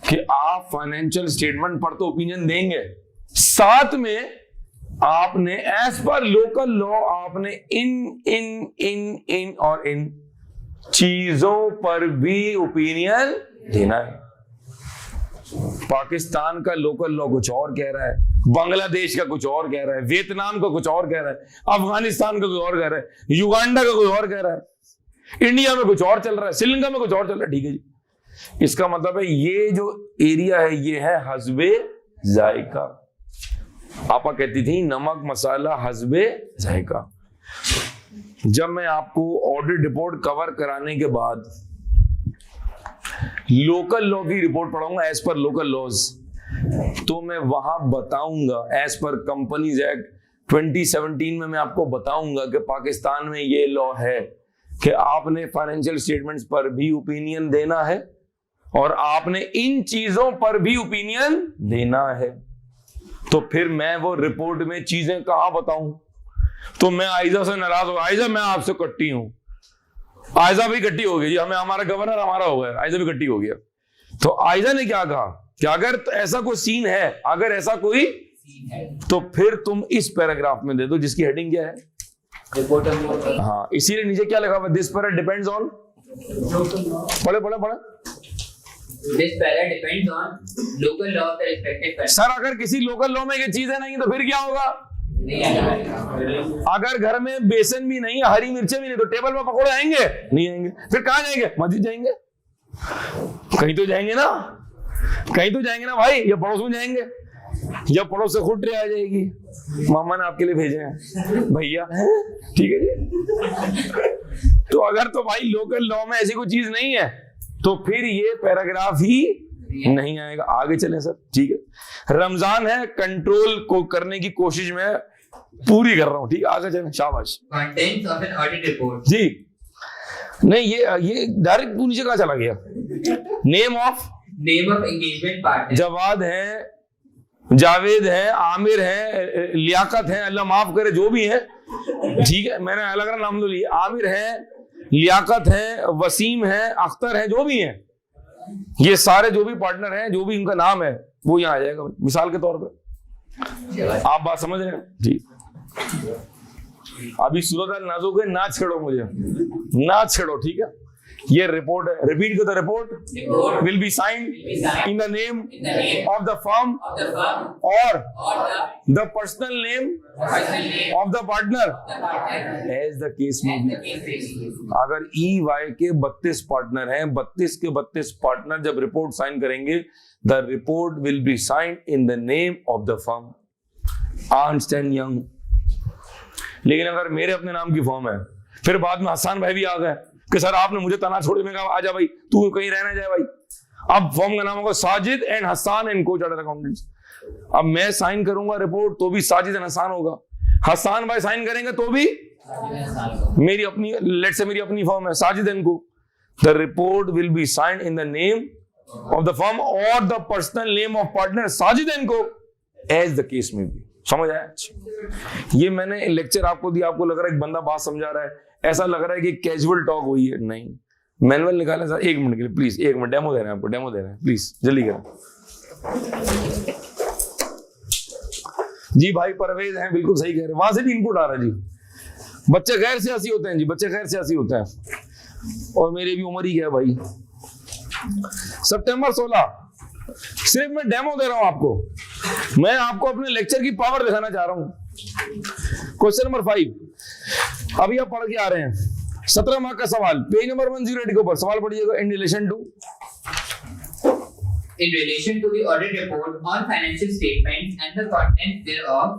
कि आप फाइनेंशियल स्टेटमेंट पर तो ओपिनियन देंगे, साथ में आपने एज पर लोकल लॉ आपने इन और इन चीजों पर भी ओपिनियन देना है। पाकिस्तान का लोकल लॉ कुछ और कह रहा है, बांग्लादेश का कुछ और कह रहा है, वियतनाम का कुछ और कह रहा है, अफगानिस्तान का कोई और कह रहा है, युगांडा का कोई और कह रहा है, इंडिया में कुछ और चल रहा है, श्रीलंका में कुछ और चल रहा है, ठीक है जी। इसका मतलब है ये जो एरिया है ये है हस्बे जायका। आपा कहती थी नमक मसाला हस्बे जायका। जब मैं आपको ऑडिट रिपोर्ट कवर कराने के बाद लोकल लॉ की रिपोर्ट पढ़ाऊंगा एज पर लोकल लॉज, तो मैं वहां बताऊंगा एज पर कंपनीज एक्ट 2017 में मैं आपको बताऊंगा कि पाकिस्तान में ये लॉ है कि आपने फाइनेंशियल स्टेटमेंट्स पर भी ओपिनियन देना है और आपने इन चीजों पर भी ओपिनियन देना है। तो फिर मैं वो रिपोर्ट में चीजें कहां बताऊं? तो मैं आयजा से नाराज हो, आयजा मैं आपसे कट्टी हूं, आयजा भी कट्टी हो गई जी, हमें हमारा गवर्नर हमारा हो गया, आयजा भी कट्टी हो गया। तो आयजा ने क्या कहा कि अगर तो ऐसा कोई सीन है, अगर ऐसा कोई तो फिर तुम इस पैराग्राफ में दे दो जिसकी हेडिंग क्या है, हाँ, इसीलिए नीचे क्या लिखा हुआ, दिस पैरा डिपेंड्स ऑन, पढ़े पढ़े पढ़े, This para depends on local law of the respective country. Sir अगर किसी लोकल लॉ में ये चीजें नहीं तो फिर क्या होगा? नहीं आएगा। अगर घर में बेसन भी नहीं, हरी मिर्चें भी नहीं, तो टेबल पर पकौड़े आएंगे? नहीं आएंगे। फिर कहां जाएंगे? मस्जिद जाएंगे, कहीं तो जाएंगे ना, कहीं तो जाएंगे ना भाई, या पड़ोस में जाएंगे, या पड़ोस से खुद ट्रे आ जाएगी, मामा ने आपके लिए भेजे हैं भैया, ठीक है जी। तो अगर तो भाई लोकल लॉ में ऐसी कोई चीज नहीं है तो फिर ये पैराग्राफ ही नहीं आएगा। आगे चलें सर, ठीक है। रमजान है, कंट्रोल को करने की कोशिश में पूरी कर रहा हूं, ठीक है, आगे चलें, शाबाश। Contents of an audit report. जी नहीं, ये डायरेक्ट तू नीचे कहां चला गया? Name of, Name of engagement partner. Jawad है, जावेद है, आमिर है, लियाकत है, अल्लाह माफ करे जो भी है, ठीक है, मैंने अलग अलग नाम तो लिए, आमिर है, लियाकत है, वसीम है, अख्तर है, जो भी है, ये सारे जो भी पार्टनर हैं, जो भी उनका नाम है वो यहाँ आ जाएगा मिसाल के तौर पे। आप बात समझ रहे हैं जी? अभी सूरत नाजुक है, ना छेड़ो मुझे, ना छेड़ो, ठीक है। ये रिपोर्ट है, रिपीट करो, report will be signed in the name of the firm और the personal name of the partner as the case may be. अगर EY के 32 पार्टनर हैं, 32 के 32 पार्टनर जब रिपोर्ट साइन करेंगे, the report will be signed in the name of the firm Ernst and young. लेकिन अगर मेरे अपने नाम की फर्म है, फिर बाद में हसन भाई भी आ गए कि सर आपने मुझे तना छोड़ में कहा आजा भाई तू कहीं रहना जाए भाई, अब फर्म का नाम होगा साजिद एंड हसन एंड को चार्टर्ड अकाउंटेंट्स। अब मैं साइन करूंगा रिपोर्ट तो भी साजिद एंड हसन होगा, हसन भाई साइन करेंगे तो भी मेरी अपनी, लेट्स से मेरी अपनी फर्म है Sajid and co, the report will be signed in the name of the firm और the personal name of partner Sajid and co as the case may be. समझ आया? ये मैंने लेक्चर आपको दिया, आपको लग रहा है एक बंदा बात समझा रहा है, ऐसा लग रहा है कि कैजुअल टॉक हुई है, नहीं। मैनुअल निकालें सर, 1 मिनट के लिए प्लीज, 1 मिनट, डेमो दे रहे हैं आपको, डेमो दे रहे हैं, प्लीज जल्दी करें जी। भाई परवेज हैं, बिल्कुल सही कह रहे हैं, वहां से भी इनपुट आ रहा है जी। बच्चे गैर सियासी होते हैं जी, बच्चे गैर सियासी होते हैं, और मेरी भी उम्र ही क्या है भाई। सितंबर 16 सिर्फ मैं डेमो दे रहा हूं आपको, मैं आपको अपने लेक्चर की पावर दिखाना चाह रहा हूं। क्वेश्चन नंबर 5 अभी आप पढ़ के आ रहे हैं, 17 मार्क का सवाल, पेज नंबर 108 के ऊपर सवाल पढ़िएगा। In relation to the audit report on financial statements and the contents thereof,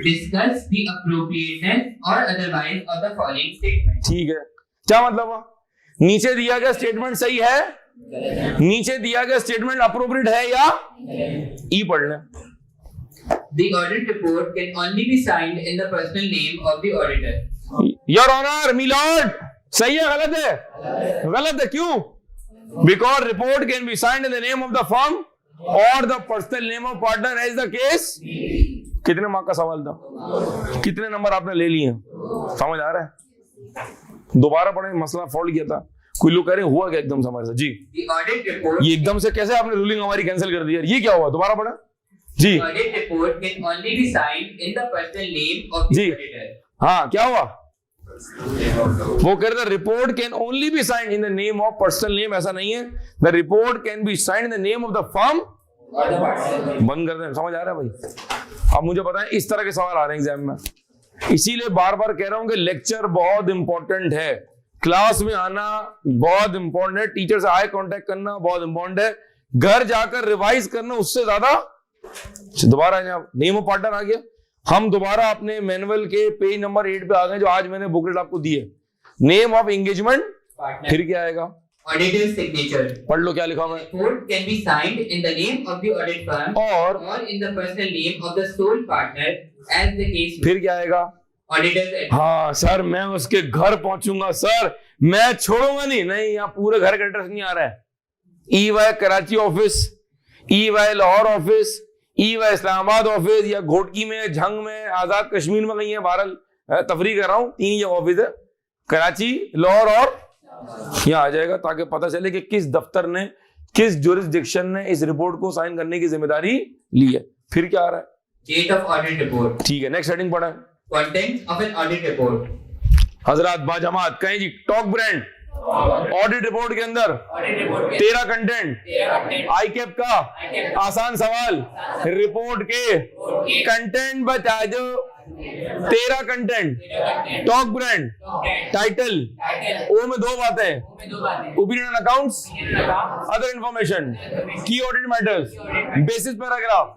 discuss the appropriateness or otherwise of the following statement. ठीक है, क्या मतलब है? नीचे दिया गया स्टेटमेंट सही है, नीचे दिया गया स्टेटमेंट अप्रोप्रिएट है या ई पढ़ लें। The audit report can only be signed in the personal name of the auditor. Your honour, milord, सही है गलत है? गलत है, क्यों? Because report can be signed in the name of the firm और the personal name of partner as the case. कितने mark का सवाल था? कितने नंबर आपने ले लिए? समझ आ रहा है? दोबारा पढ़े, मसला फोल्ड किया था। कोई लोग कह रहे हैं हुआ क्या एकदम से हमारे साथ जी? The audit report, ये एकदम से कैसे आपने रूलिंग हमारी कैंसिल कर दी? ये क्या हुआ? दोबारा पढ़ा जी। the audit report can only be signed in the personal name of the ji. auditor. हाँ, क्या हुआ? वो कह रहे थे report can only B signed in the name of personal name, ऐसा नहीं है। The report can be signed in the name of the firm. बंद कर दें, समझ आ रहा है भाई? अब मुझे बताएं, इस तरह के सवाल आ रहे हैं एग्जाम में, इसीलिए बार बार कह रहा हूं कि लेक्चर बहुत इंपॉर्टेंट है, क्लास में आना बहुत इंपॉर्टेंट है, टीचर से आई कांटेक्ट करना बहुत इंपॉर्टेंट है, घर जाकर रिवाइज करना उससे ज्यादा। दोबारा नेम ऑफ पार्टनर आ गया, हम दोबारा अपने मैनुअल के पेज नंबर 8 पे आ गए, जो आज मैंने बुकलेट आपको दी है। नेम ऑफ एंगेजमेंट, फिर क्या आएगा? Auditor's signature. पढ़ लो क्या लिखा हुआ है। Report can be signed in the name of the audit firm और in the personal name of the sole partner as the case फिर क्या आएगा? auditors हाँ सर, मैं उसके घर पहुंचूंगा सर, मैं छोड़ूंगा नहीं, यहाँ पूरे घर का एड्रेस नहीं आ रहा है। EY Karachi office, EY Lahore office, EY Islamabad office, या घोटकी में, झंग में, आजाद कश्मीर में कहीं है, बहरहाल तफरी कर रहा हूं, 3 जगह ऑफिस है, कराची, लाहौर और यहाँ आ जाएगा, ताकि पता चले कि किस दफ्तर ने, किस जुरिस्डिक्शन ने इस रिपोर्ट को साइन करने की जिम्मेदारी ली है। फिर क्या आ रहा है? date of audit report, ठीक है, नेक्स्ट हेडिंग पढ़ा है। content of an audit report, हजरात बाजमात कहें जी, टॉक ब्रांड ऑडिट रिपोर्ट के अंदर तेरा कंटेंट, आई कैप का आसान सवाल, रिपोर्ट के कंटेंट बता दो। तेरा content, talk brand, title, O में 2 बातें, opinion on accounts, other information, key audit matters, basis paragraph,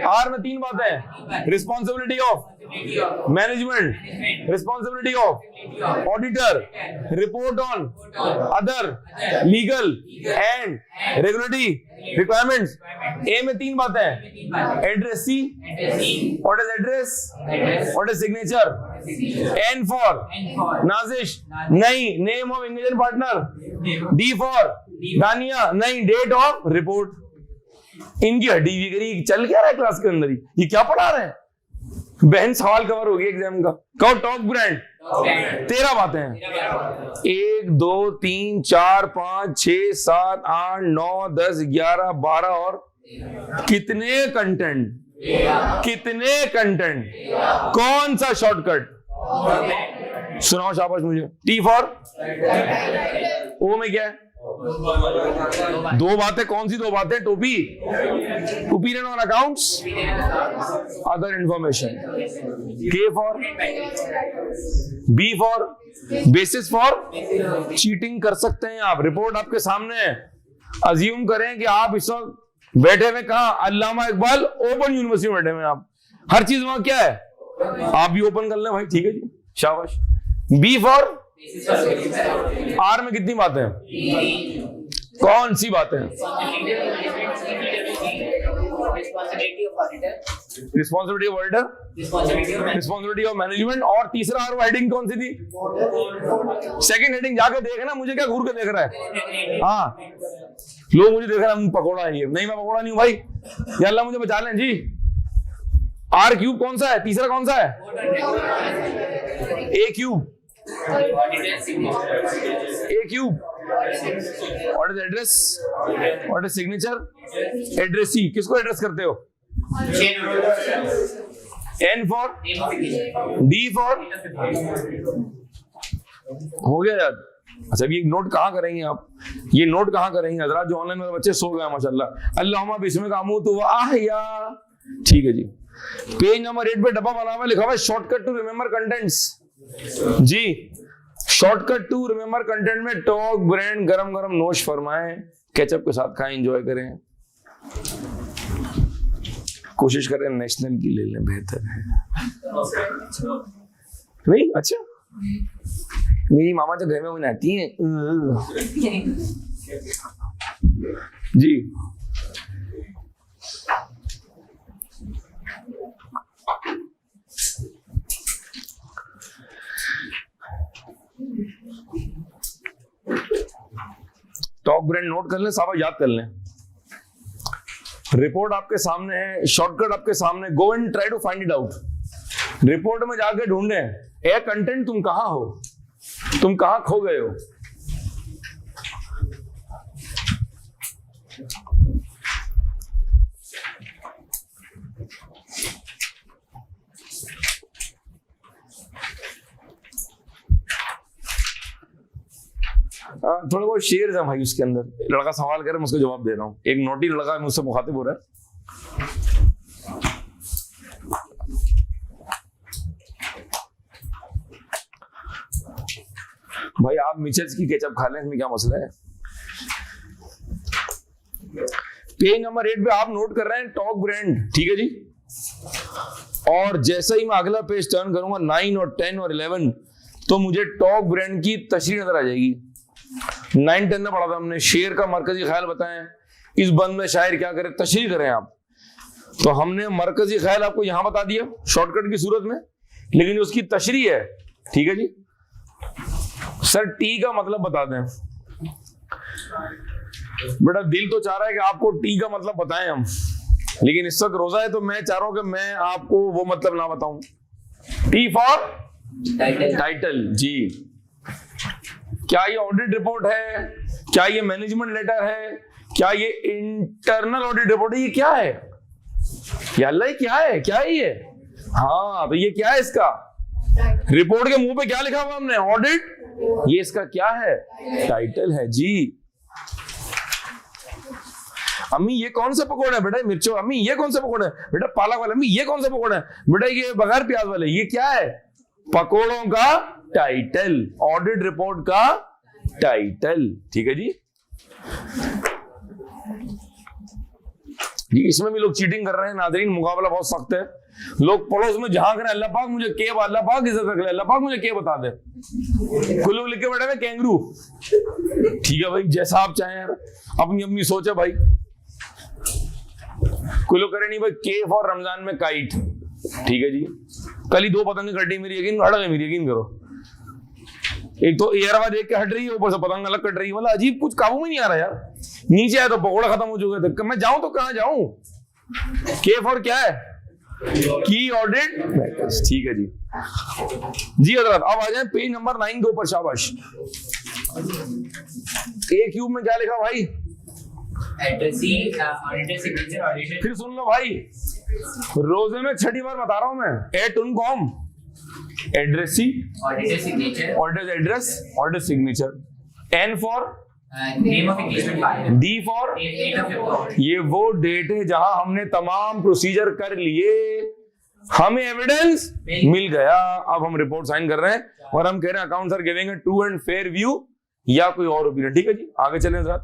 R में 3 बातें, responsibility of management, responsibility of auditor, report on other legal and regulatory requirements. A में 3 बातें, addressee, what is address, what is signature, N for Nazish, नहीं, name of engagement partner, D for Dania, नहीं, date of report. इनकी हड्डी भी करी, चल क्या रहा है क्लास के अंदर, ये क्या पढ़ा रहे हैं? बहन सवाल कवर हो गया एग्जाम का। कहो टॉक ब्रांड, 13 बातें हैं, 1 2 3 4 5 6 7 8 9 10 11 12 और कितने कंटेंट, कितने कंटेंट, कौन सा शॉर्टकट? सुनाओ शाबाश मुझे। टी फॉर, ओ में क्या है? 2 बातें, कौन सी 2 बातें? टोपी, opinion on accounts, other information. K for, B for basis for, cheating कर सकते हैं आप, रिपोर्ट आपके सामने है, अज्यूम करें कि आप इस वक्त बैठे हुए कहां, अल्लामा इकबाल ओपन यूनिवर्सिटी में बैठे हुए, आप हर चीज वहां क्या है, आप भी ओपन कर लें भाई, ठीक है जी, शाबाश। बी फॉर, आर में कितनी बातें हैं, कौन सी बातें हैं? Responsibility of auditor, responsibility of management, और तीसरा आर हेडिंग कौन सी थी? सेकंड हेडिंग जाके देखना, मुझे क्या घूर के देख रहा है? हाँ, लोग मुझे देख रहे हैं पकौड़ा है ये, नहीं मैं पकौड़ा नहीं हूं भाई, या अल्लाह मुझे बचा लें जी। आर क्यूब कौन सा है? तीसरा कौन सा है? A cube, A cube, what is address, what is signature, addressee, किसको एड्रेस करते हो? एन फॉर, डी फॉर, हो गया यार। अच्छा, ये नोट कहाँ करेंगे आप, ये नोट कहाँ करेंगे हजरात? जो ऑनलाइन वाले बच्चे सो गए माशाल्लाह, अल्लाहुम्मा बिस्मिका अमूतु व अहया, ठीक है जी। पेज नंबर 8 पे डब्बा बना हुआ, लिखा हुआ है शॉर्टकट टू रिमेंबर कंटेंट्स जी। शॉर्टकट टू रिमेंबर कंटेंट में टॉक ब्रांड गरम गरम नोश फरमाएं, केचप के साथ खाएं, एंजॉय करें, कोशिश करें नेशनल की ले लें, बेहतर है। नहीं अच्छा, मेरी मामा जो घर में बनाती है जी। टॉक ब्रांड नोट कर लें, साहब याद कर लें। रिपोर्ट आपके सामने है, शॉर्टकट आपके सामने, go and try to find it out. Report में जाके ढूंढे ए कंटेंट, तुम कहां हो, तुम कहां खो गए हो। थोड़ा बहुत शेयर है भाई उसके अंदर, लड़का सवाल करे मैं उसको जवाब दे रहा हूँ। एक नोटी लड़का मुझसे मुखातिब हो रहा है, भाई आप मिचेल्स की केचप खा लें, इसमें क्या मसला है। पेज नंबर 8 पे आप नोट कर रहे हैं टॉक ब्रांड, ठीक है जी। और जैसे ही मैं अगला पेज टर्न करूंगा 9 और 10 और 11, तो मुझे टॉक ब्रांड की तशरीह नजर आ जाएगी। 9-10 में पढ़ा था हमने, शेर का मरकजी ख्याल बताएं, इस बंद में शायर क्या करे, तशरीह करें आप। तो हमने मरकजी ख्याल आपको यहां बता दिया शॉर्टकट की सूरत में, लेकिन उसकी तशरीह है। ठीक है जी। सर टी का मतलब बता दें। बेटा दिल तो चाह रहा है कि आपको टी का मतलब बताएं हम, लेकिन इस वक्त रोजा है तो मैं चाह रहा हूं कि मैं आपको वो मतलब ना बताऊं। टी फॉर टाइटल जी। क्या ये ऑडिट रिपोर्ट है, क्या ये मैनेजमेंट लेटर है, क्या ये इंटरनल ऑडिट रिपोर्ट है, ये क्या है? या अल्लाह क्या है, क्या है ये? हाँ तो ये क्या है इसका? रिपोर्ट के मुंह पे क्या लिखा हुआ हमने? ऑडिट। ये इसका क्या है? टाइटल है जी। अम्मी ये कौन सा पकौड़ा है बेटा? मिर्चो। अम्मी ये कौन सा पकौड़ा है बेटा? पालक वाला। अम्मी ये कौन सा पकौड़ा है बेटा? ये बगैर प्याज वाले। ये क्या है? पकौड़ों का टाइटल, ऑडिट रिपोर्ट का टाइटल। ठीक है जी। इसमें भी लोग चीटिंग कर रहे हैं नाज़रीन, मुकाबला बहुत सख्त है। लोग पड़ोस में झांक रहे हैं, अल्लाह पाक मुझे के, अल्लाह पाक इज्जत रख ले, अल्लाह पाक मुझे के बता दे। कुछ लोग लिख के बैठे हैं कैंगरू। ठीक है भाई, जैसा आप चाहें यार, अपनी अपनी सोच है भाई। कोई लोग करे नहीं भाई के फॉर रमजान में काइट। ठीक है जी। कल ही 2 पतंग कट रही मेरी, यकीन हट गई मेरी, यकीन करो। एक तो एयर आवाज देख के हट रही है, ऊपर से पतंग अलग कट रही है। मतलब अजीब, कुछ काबू में नहीं आ रहा यार। नीचे आया तो पकौड़ा खत्म हो चुके थे। मैं जाऊं तो कहां जाऊं? के फॉर क्या है? की ऑडिट। ठीक है जी। जी हजरत अब आ जाए पेज नंबर 9 के ऊपर। शाबाश। ए क्यूब में क्या लिखा भाई? Addressee, auditor signature, auditor. फिर सुन लो भाई, रोजे में 6ठी बार बता रहा हूं मैं। ए टुन कॉम addressee, auditor signature, auditor address, auditor signature. N for name of engagement partner, D for date of report. ये वो डेट है जहां हमने तमाम प्रोसीजर कर लिए, हमें एविडेंस मिल गया, अब हम रिपोर्ट साइन कर रहे हैं और हम कह रहे हैं accounts are giving a true and fair view या कोई और ओपिनियन। ठीक है जी, आगे चलें जरा।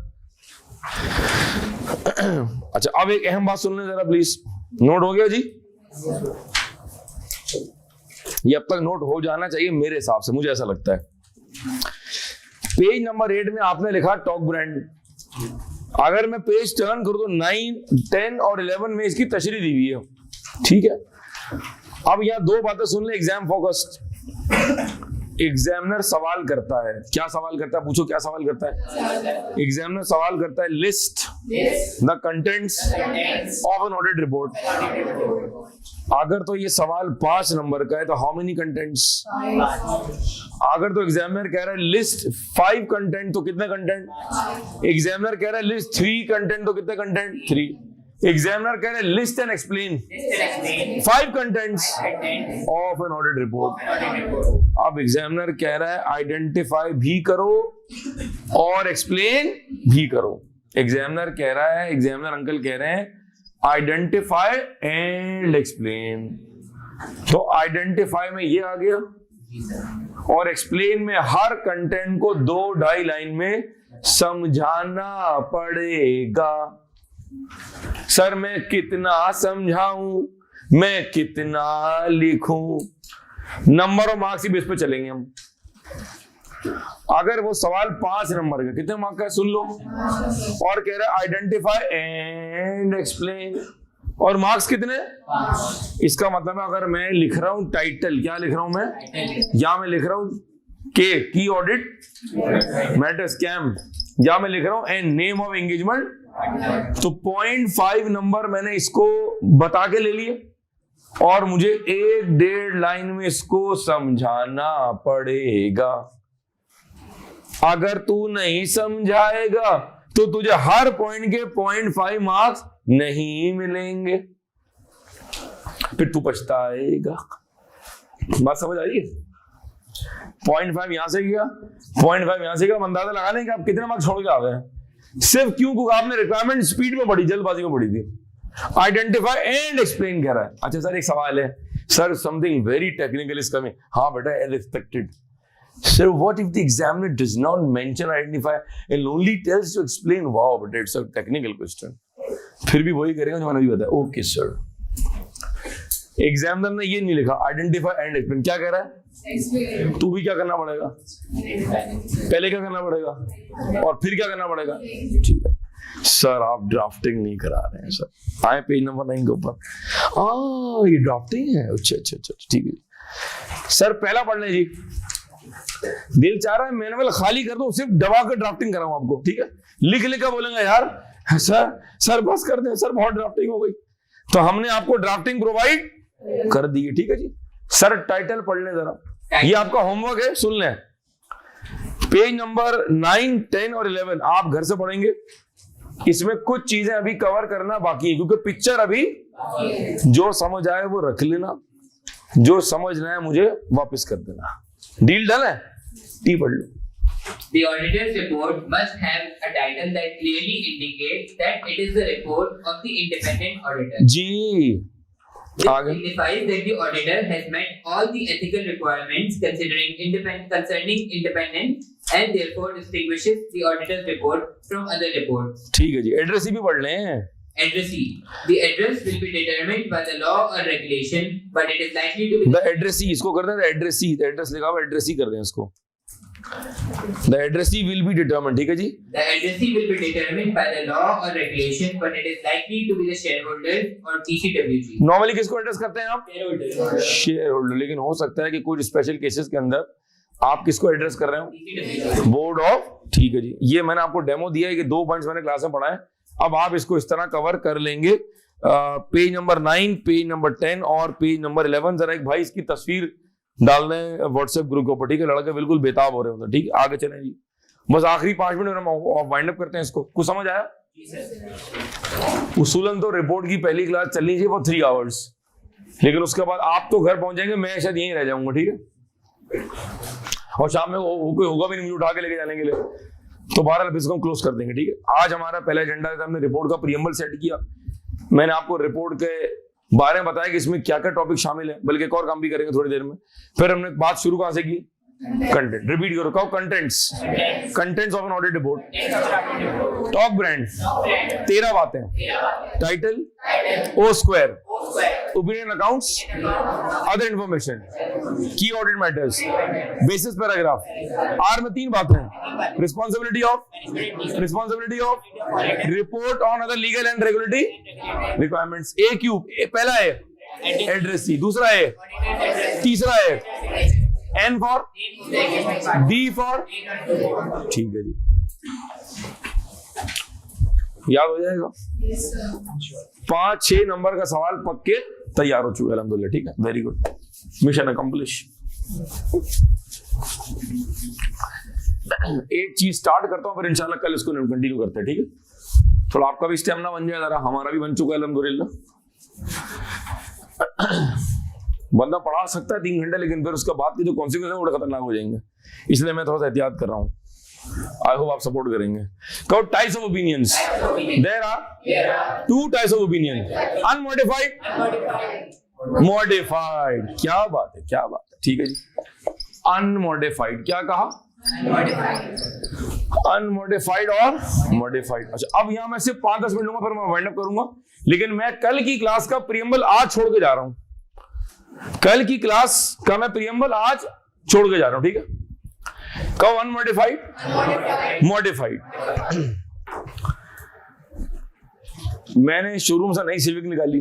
अच्छा अब एक अहम बात सुन लें जरा प्लीज। नोट हो गया जी? ये अब तक नोट हो जाना चाहिए मेरे हिसाब से, मुझे ऐसा लगता है। पेज नंबर 8 में आपने लिखा टॉक ब्रांड। अगर मैं पेज टर्न करूं तो 9, 10 और 11 में इसकी तशरीह दी हुई है। ठीक है। अब यहां 2 बातें सुन ले। Exam focused. एग्जामिनर सवाल करता है, क्या सवाल करता है? पूछो क्या सवाल करता है? एग्जामिनर सवाल करता है list the contents of an audit report. अगर तो ये सवाल 5 नंबर का है तो हाउ मेनी कंटेंट्स? अगर तो एग्जामिनर कह रहा है लिस्ट 5 कंटेंट तो कितने कंटेंट? एग्जामिनर कह रहा है लिस्ट 3 कंटेंट तो कितने कंटेंट? 3। एग्जामिनर कह रहे हैं list and explain 5 contents of an audit report. अब एग्जामिनर कह रहा है आइडेंटिफाई भी करो और एक्सप्लेन भी करो। एग्जामिनर कह रहा है, एग्जामिनर अंकल कह रहे हैं आइडेंटिफाई एंड एक्सप्लेन। तो आइडेंटिफाई में ये आ गया और एक्सप्लेन में हर कंटेंट को 2-2.5 लाइन में समझाना पड़ेगा। सर मैं कितना समझाऊं, मैं कितना लिखूं? नंबर और मार्क्स ही बेस पे चलेंगे हम। अगर वो सवाल 5 नंबर का, कितने मार्क का सुन लो, और कह रहा है आइडेंटिफाई एंड एक्सप्लेन, और मार्क्स कितने? 5। इसका मतलब है अगर मैं लिख रहा हूं टाइटल, क्या लिख रहा हूं मैं? या मैं लिख रहा हूं के की ऑडिट मैटर स्कैम, या मैं लिख रहा हूं एंड नेम ऑफ एंगेजमेंट, तो 0.5 नंबर मैंने इसको बता के ले लिए और मुझे 1-1.5 लाइन में इसको समझाना पड़ेगा। अगर तू नहीं समझाएगा तो तुझे हर पॉइंट के 0.5 मार्क्स नहीं मिलेंगे, फिर तू पछताएगा। बात समझ आ रही है? 0.5 यहां से गया, 0.5 यहां से गया, अंदाजा लगा लें कि आप कितने मार्क्स छोड़ के आ गए। सिर्फ क्यों? क्योंकि आपने रिक्वायरमेंट स्पीड में पढ़ी, जल्दबाजी में पढ़ी थी। आइडेंटिफाई एंड एक्सप्लेन कह रहा है। अच्छा सर एक सवाल है, sir something very technical is coming. हाँ बेटा, as expected. Sir what if the examiner does not mention identify and only tells to explain? Wow बेटा, इट्स अ टेक्निकल क्वेश्चन। फिर भी वही करेगा जो मैंने अभी बताया। Okay sir. एग्जामिनर ने ये नहीं लिखा आइडेंटिफाई एंड एक्सप्लेन, क्या कह रहा है? तू भी क्या करना पड़ेगा? पहले क्या करना पड़ेगा और फिर क्या करना पड़ेगा? ठीक है। सर आप ड्राफ्टिंग नहीं करा रहे हैं सर। आए पेज नंबर 9 के ऊपर। ये ड्राफ्टिंग है, अच्छा अच्छा अच्छा ठीक है सर। पहला पढ़ लें जी। दिल चाह रहा है मैनुअल खाली कर दो, सिर्फ दबा कर ड्राफ्टिंग कराऊं आपको, ठीक है। लिख लिख कर बोलेंगे यार सर बस कर दें सर, बहुत ड्राफ्टिंग हो गई। तो हमने आपको ड्राफ्टिंग प्रोवाइड कर दी है, ठीक है जी। सर टाइटल पढ़ लें जरा, ये आपका होमवर्क है, सुन लें। पेज नंबर 9, 10 और 11 आप घर से पढ़ेंगे। इसमें कुछ चीजें अभी कवर करना बाकी है, क्योंकि पिक्चर अभी जो समझ आए वो रख लेना, जो समझना है मुझे वापस कर देना। डील डन है? टी पढ़ लो। The auditor's report must have a title that clearly indicates that it is the report of the independent auditor. Ji This आगे signifies that the auditor has met all the ethical requirements concerning independence and therefore distinguishes the auditor's report from other reports. ठीक है जी। Address भी पढ़ लें। Addressee. The address will be determined by the law or regulation, but it is likely to be the addressee, इसको कर दें addressee, address लिखा हुआ एड्रेसी कर दें इसको। The addressee will be determined, ठीक है जी। The addressee will be determined by the law or regulation, but it is likely to be the shareholder or TCWG. Normally किसको एड्रेस करते हैं आप? Shareholder. Share holder. लेकिन हो सकता है कि कुछ स्पेशल केसेस के अंदर आप किसको एड्रेस कर रहे हो? TCWG. बोर्ड ऑफ, ठीक है जी। ये मैंने आपको डेमो दिया है कि 2 पॉइंट्स मैंने क्लास में पढ़ाए। अब आप इसको इस तरह कवर कर लेंगे। पेज नंबर 9, पेज नंबर 10 और पेज नंबर 11। जरा एक भाई इसकी तस्वीर डाल दें व्हाट्सएप ग्रुप के ऊपर, ठीक है। लड़के बिल्कुल बेताब हो रहे होते हैं, ठीक है। आगे चलें जी, बस आखिरी 5 मिनट में वाइंड अप करते हैं इसको। कुछ समझ आया? उसूलन तो रिपोर्ट की पहली क्लास चलनी चाहिए वो 3 आवर्स, लेकिन उसके बाद आप तो घर पहुंच जाएंगे, मैं शायद यहीं रह जाऊंगा, ठीक है। और शाम में कोई होगा भी नहीं मुझे उठा के लेके जाने के लिए, तो 12 एपिसोड को क्लोज कर देंगे, ठीक है। आज हमारा पहला एजेंडा था, हमने रिपोर्ट का प्रीएम्बल सेट किया। मैंने आपको रिपोर्ट के बारे में बताया कि इसमें क्या क्या टॉपिक शामिल है, बल्कि एक और काम भी करेंगे थोड़ी देर में। फिर हमने बात शुरू कहां से की? कंटेंट। रिपीट करो, कहो contents. Contents of an audit report. Top brand 13 बातें। Title O square, opinion accounts, other information, key audit matters, basis paragraph. R में 3 बातें। Responsibility of report on other legal and regulatory requirements. A cube, पहला है addressee, दूसरा है, तीसरा है N for, D for, ठीक है जी। याद हो जाएगा? 5-6 नंबर का सवाल पक्के तैयार हो चुके अल्हम्दुलिल्लाह, ठीक है। Very good, mission accomplish. एक चीज स्टार्ट करता हूं, फिर इंशाल्लाह कल इसको कंटिन्यू करते हैं, ठीक है। थोड़ा आपका भी स्टेमिना बन जाए, जरा हमारा भी बन चुका है अल्हम्दुलिल्लाह। बंदा पढ़ा सकता है 3 घंटे, लेकिन फिर उसके बाद की जो कॉन्सिक्वेंस है वो बड़ा खतरनाक हो जाएंगे, इसलिए मैं थोड़ा सा एहतियात कर रहा हूँ। आई होप आप सपोर्ट करेंगे। कहो types of opinions. There are 2 types of opinion, unmodified, modified. क्या बात है, क्या बात है, ठीक है जी। अनमॉडिफाइड, क्या कहा? अनमॉडिफाइड और मॉडिफाइड। अच्छा, अब यहां मैं सिर्फ 5-10 मिनट लूंगा, फिर मैं वाइंड अप करूंगा। लेकिन मैं कल की क्लास का प्रीएम्बल आज छोड़ के जा रहा हूं। कल की क्लास का मैं प्रीएम्बल आज छोड़ के जा रहा हूं, ठीक है। कहो अनमॉडिफाइड, मॉडिफाइड। मैंने शोरूम से नई सिविक निकाली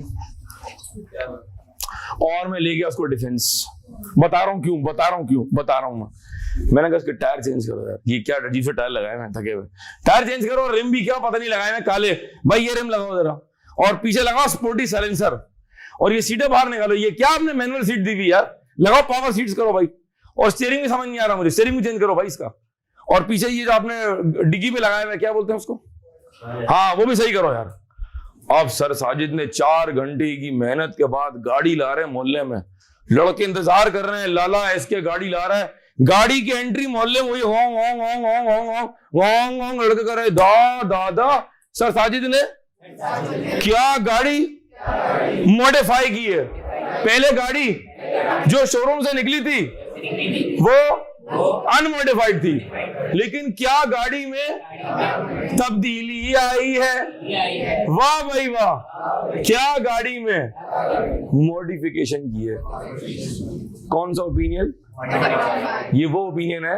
और मैं ले गया उसको डिफेंस। बता रहा हूं मैं। मैंने कहा इसके टायर चेंज करो यार, ये क्या अजीब से टायर लगाए मैं, थके हुए। टायर चेंज करो, रिम भी क्या पता नहीं लगाए मैं काले। भाई ये रिम लगाओ जरा, और पीछे लगाओ स्पोर्टी साइलेंसर, और ये सीटें बाहर निकालो। ये क्या आपने मैनुअल सीट दी हुई यार, लगाओ पावर सीट्स करो भाई। और स्टीयरिंग भी समझ नहीं आ रहा मुझे, स्टीयरिंग भी चेंज करो भाई इसका। और पीछे ये जो आपने डिग्गी पे लगाया हुआ क्या बोलते हैं उसको, हाँ वो भी सही करो यार। अब सर साजिद ने 4 घंटे की मेहनत के बाद गाड़ी ला रहे हैं मोहल्ले में, लड़के इंतजार कर रहे हैं, लाला इसके गाड़ी ला रहा है। गाड़ी की एंट्री मोहल्ले में वही Hong Hong Hong Hong Hong Hong Hong लड़के कर रहे, दादा। सर साजिद ने क्या गाड़ी मॉडिफाई की है। पहले गाड़ी जो शोरूम से निकली थी वो अनमॉडिफाइड थी, लेकिन क्या गाड़ी में तब्दीली आई है। वाह भाई वाह, क्या गाड़ी में मॉडिफिकेशन की है। कौन सा ओपिनियन? ये वो ओपिनियन है,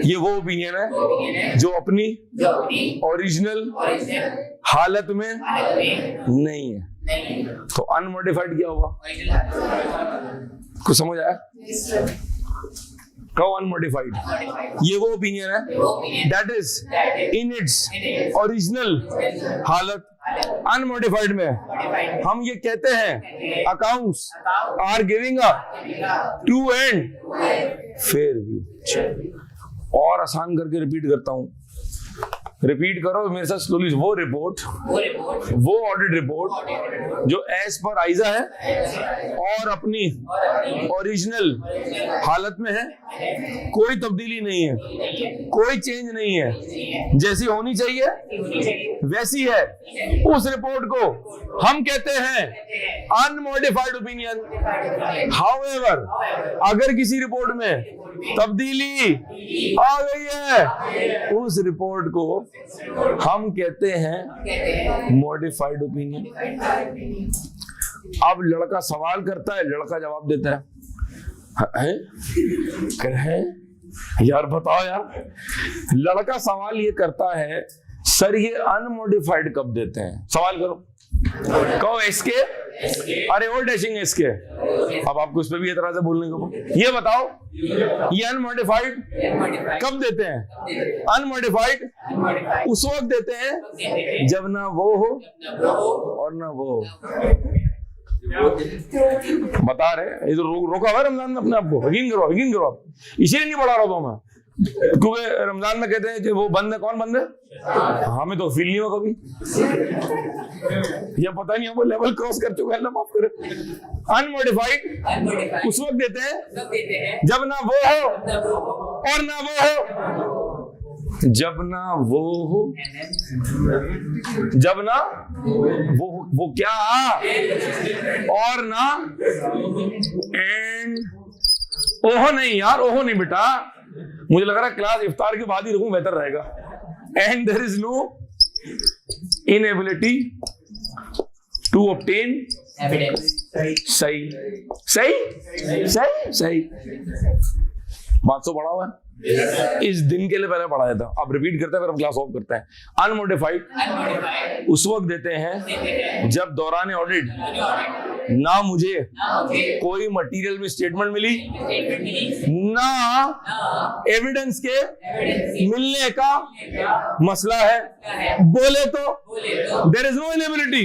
ये वो ओपिनियन है जो अपनी ओरिजिनल हालत में नहीं है। तो अनमॉडिफाइड क्या होगा? कुछ समझ आया? कहो अनमॉडिफाइड। ये वो ओपिनियन है that is in its original हालत। अनमॉडिफाइड में हम ये कहते हैं accounts are giving a true and fair view. और आसान करके रिपीट करता हूं, रिपीट करो मेरे साथ स्लोली। वो रिपोर्ट, वो ऑडिट रिपोर्ट जो एज पर आइजा है और अपनी ओरिजिनल हालत में है, कोई तब्दीली नहीं है, कोई चेंज नहीं है, जैसी होनी चाहिए वैसी है, उस रिपोर्ट को हम कहते हैं अनमॉडिफाइड ओपिनियन। हाउएवर, अगर किसी रिपोर्ट में तब्दीली आ गई है, उस रिपोर्ट को हम कहते हैं मॉडिफाइड ओपिनियन। अब लड़का सवाल करता है, लड़का जवाब देता है यार बताओ यार, लड़का सवाल ये करता है सर ये अनमॉडिफाइड कब देते हैं? सवाल करो, कहो एसके, अरे और डैशिंग एसके। अब आपको इस पे भी एतराज है बोलने को, ये बताओ ये अनमॉडिफाइड कब देते हैं? अनमॉडिफाइड उस वक्त देते हैं जब ना वो हो और ना वो हो। बता रहे, ये तो रोका हुआ रमजान में अपने आप को, यकीन करो, यकीन करो आप। इसीलिए नहीं पढ़ा रहा था मैं, क्योंकि रमजान में कहते हैं कि वो बंद है, कौन बंद है? हमें तो फील नहीं हुआ कभी, या पता नहीं वो लेवल क्रॉस कर चुका है, ना माफ करे। अनमॉडिफाइड उस वक्त देते हैं जब ना वो हो और ना वो हो, जब ना वो हो, जब ना वो क्या और ना एंड। ओहो नहीं यार, ओहो नहीं बेटा, मुझे लग रहा है क्लास इफ्तार के बाद ही रखूं बेहतर रहेगा। And there is no inability to obtain evidence. सही सही सही सही, बात तो पढ़ा हुआ है, इस दिन के लिए पहले पढ़ाया था, अब रिपीट करते हैं फिर हम क्लास ऑफ करते हैं। अनमॉडिफाइड उस वक्त देते हैं जब दौरान ऑडिट ना मुझे कोई मटेरियल में स्टेटमेंट मिली, ना एविडेंस के मिलने का मसला है, बोले तो there is no inability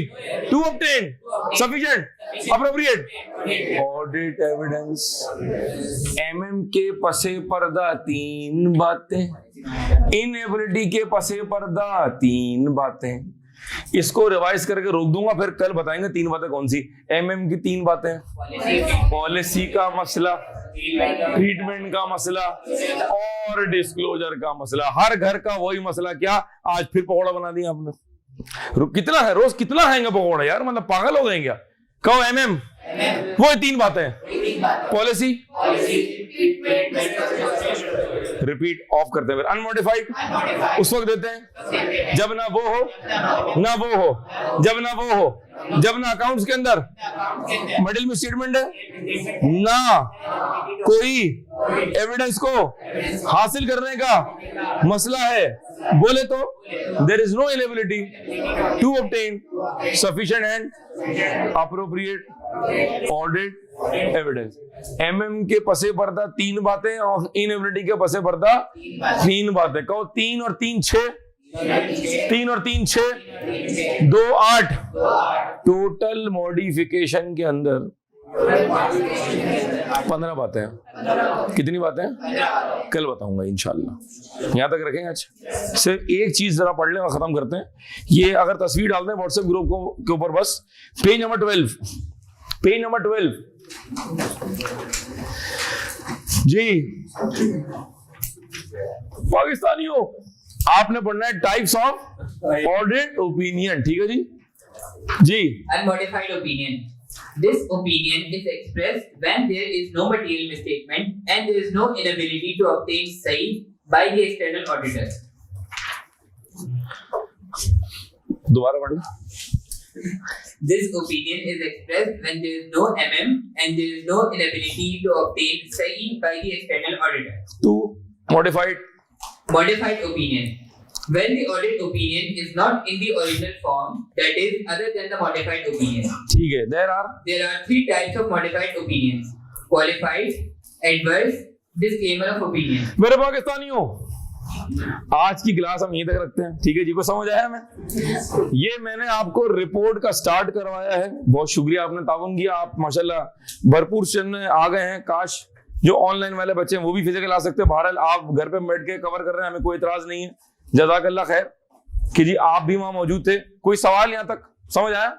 to obtain sufficient appropriate audit evidence. एमएम के पसे पर्दा तीन बातें, इनएबिलिटी के पसे पर्दा तीन बातें। इसको रिवाइज करके रोक दूंगा, फिर कल बताएंगे तीन बातें कौन सी। एमएम की तीन बातें, पॉलिसी का मसला, ट्रीटमेंट का मसला और डिस्क्लोजर का मसला। हर घर का वही मसला। क्या आज फिर पकौड़ा बना दिया आपने? कितना है रोज, कितना खाएंगे पकौड़ा यार, मतलब पागल हो गए क्या? कहो एमएम, वो तीन बातें, पॉलिसी, रिपीट ऑफ करते हैं। अनमॉडिफाइड उस वक्त देते हैं जब ना वो हो ना वो हो, जब ना वो हो, जब ना अकाउंट्स के अंदर मिडिल में स्टेटमेंट है, ना कोई एविडेंस को हासिल करने का मसला है, बोले तो there is no inability to obtain sufficient and appropriate audit evidence. एमएम के पसे पर्दा तीन बातें और इनएबिलिटी के पसे पर्दा तीन बातें। कहो तीन और तीन छह, तीन और तीन छह, 2 8। टोटल मॉडिफिकेशन के अंदर 15 बातें। कितनी बातें? कल बताऊंगा इंशाल्लाह। यहां तक रखेंगे। आज सिर्फ एक चीज जरा पढ़ लें और खत्म करते हैं। ये अगर तस्वीर डाल दें व्हाट्सएप ग्रुप के ऊपर, बस पेज नंबर 12, पेज नंबर 12 जी। पाकिस्तानियों, आपने पढ़ना है टाइप्स ऑफ ऑडिट ओपिनियन, ठीक है जी। Unmodified opinion. This opinion is expressed when there is no material misstatement and there is no inability to obtain sahih by the external auditor. दोबारा पढ़ना। This opinion is expressed when there is no MM and there is no inability to obtain Sahi by the external auditor. 2. Modified. Modified opinion. When the audit opinion is not in the original form, that is, other than the modified opinion. ठीक है. There are 3 types of modified opinions: qualified, adverse, disclaimer of opinion. मेरे पाकिस्तानियों, आज की class हम यहीं तक रखते हैं. ठीक है जी, को समझ आया? मैं ये मैंने आपको रिपोर्ट का स्टार्ट करवाया है. बहुत शुक्रिया, आपने ताउन किया. आप माशाल्लाह भरपूर से आ गए हैं. काश जो ऑनलाइन वाले बच्चे हैं वो भी फिजिकल आ सकते हैं. बहरहाल आप घर पे बैठ के कवर कर रहे हैं, हमें कोई इतराज नहीं है. जज़ाकल्लाह खैर कि जी आप भी वहां मौजूद थे. कोई सवाल यहां तक समझ आया?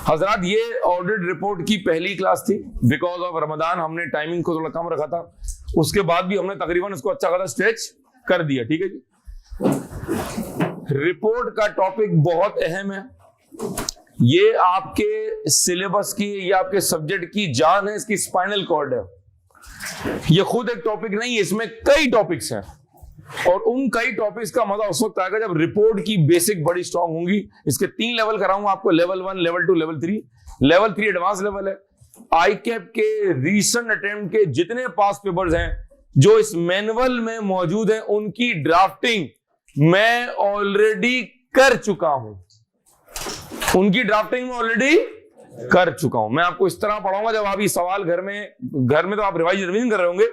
हजरात, ये ऑडिट रिपोर्ट की पहली क्लास थी. बिकॉज ऑफ रमजान हमने टाइमिंग को थोड़ा कम रखा था. उसके बाद भी हमने तकरीबन इसको अच्छा खासा स्ट्रेच कर दिया. ठीक है जी. रिपोर्ट का टॉपिक बहुत अहम है. ये आपके सिलेबस की, ये आपके सब्जेक्ट की जान है. इसकी स्पाइनल कॉर्ड है. ये खुद एक टॉपिक नहीं है, इसमें कई टॉपिक्स हैं. और उन कई टॉपिक्स का मजा उस वक्त आएगा जब रिपोर्ट की बेसिक बड़ी स्ट्रांग होंगी. इसके 3 लेवल कराऊंगा आपको. Level 1, level 2, level 3. Level 3 advance level है. आईकैप के रीसेंट अटेम्प्ट के जितने पास पेपर्स हैं जो इस मैनुअल में मौजूद हैं, उनकी ड्राफ्टिंग मैं ऑलरेडी कर चुका हूं. उनकी ड्राफ्टिंग में ऑलरेडी कर चुका हूं. मैं आपको इस तरह पढ़ाऊंगा, जब आप ये सवाल घर में तो आप रिवाइजन कर रहे होंगे,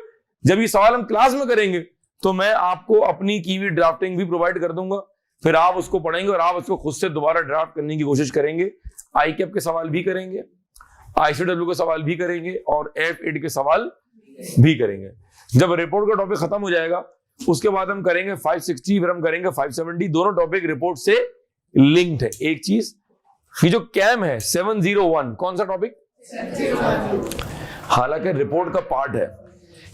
जब ये सवाल हम क्लास में करेंगे तो मैं आपको अपनी की हुई ड्राफ्टिंग भी प्रोवाइड कर दूंगा. फिर आप उसको पढ़ेंगे और आप उसको खुद से दोबारा ड्राफ्ट करने की कोशिश करेंगे. आईकैप के सवाल भी करेंगे, आईसीडब्ल्यू के सवाल भी करेंगे और F8 के सवाल भी करेंगे. जब रिपोर्ट का टॉपिक खत्म हो जाएगा उसके बाद हम करेंगे 560, फिर हम करेंगे 570. दोनों टॉपिक रिपोर्ट से लिंक्ड है. एक चीज, ये जो कैम है 701, कौन सा टॉपिक? हालांकि रिपोर्ट का पार्ट है.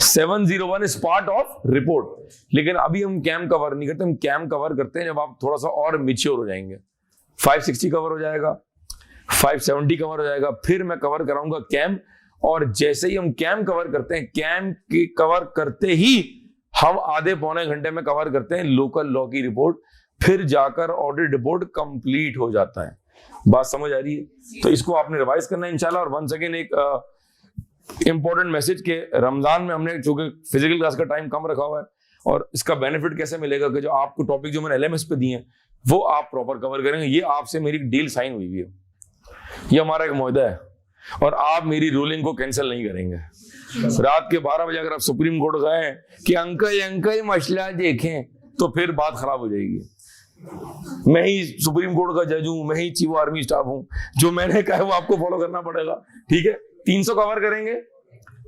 701 इज पार्ट ऑफ रिपोर्ट, लेकिन अभी हम कैम कवर नहीं करते. हम कैम कवर करते हैं जब आप थोड़ा सा और मैच्योर हो जाएंगे. 560 कवर हो जाएगा, 570 कवर हो जाएगा, फिर मैं कवर कराऊंगा कैम. और जैसे ही हम कैम कवर करते हैं, कैम की कवर करते ही हम आधे पौने घंटे में कवर करते हैं लोकल लॉ की रिपोर्ट. फिर जाकर ऑडिट रिपोर्ट कंप्लीट हो जाता है. बात समझ आ रही है? तो इसको आपने रिवाइज करना है इंशाल्लाह. और वंस अगेन एक इंपॉर्टेंट मैसेज के रमजान में हमने चूंकि फिजिकल क्लास का टाइम कम रखा हुआ है, और इसका बेनिफिट कैसे मिलेगा कि जो आपको टॉपिक जो मैंने LMS पे दिए हैं वो आप प्रॉपर कवर करेंगे. ये आपसे मेरी डील साइन हुई है, ये हमारा एक मुआहदा है, और आप मेरी रूलिंग को कैंसिल नहीं करेंगे. रात के 12 बजे अगर आप सुप्रीम कोर्ट गए कि अंकल मसला देखें, तो फिर बात खराब हो जाएगी. मैं ही सुप्रीम कोर्ट का जज हूं, मैं ही चीफ आर्मी स्टाफ हूं. जो मैंने कहा है वो आपको फॉलो करना पड़ेगा. ठीक है. 300 कवर करेंगे,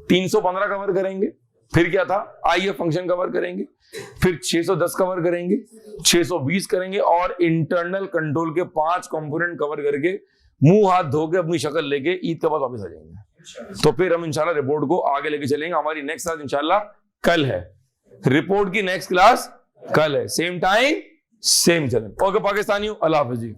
315 कवर करेंगे, फिर क्या था IF फंक्शन कवर करेंगे, फिर 610 कवर करेंगे, 620 करेंगे, और इंटरनल कंट्रोल के 5 कंपोनेंट कवर करके मुंह हाथ धो के अपनी शक्ल लेके ईद के बाद वापस आ जाएंगे. तो फिर हम इंशाल्लाह रिपोर्ट को आगे लेके चलेंगे. हमारी नेक्स्ट क्लास इंशाल्लाह कल है. रिपोर्ट की नेक्स्ट क्लास कल है, same time same channel. Okay पाकिस्तानियों, अल्लाह हाफिज जी.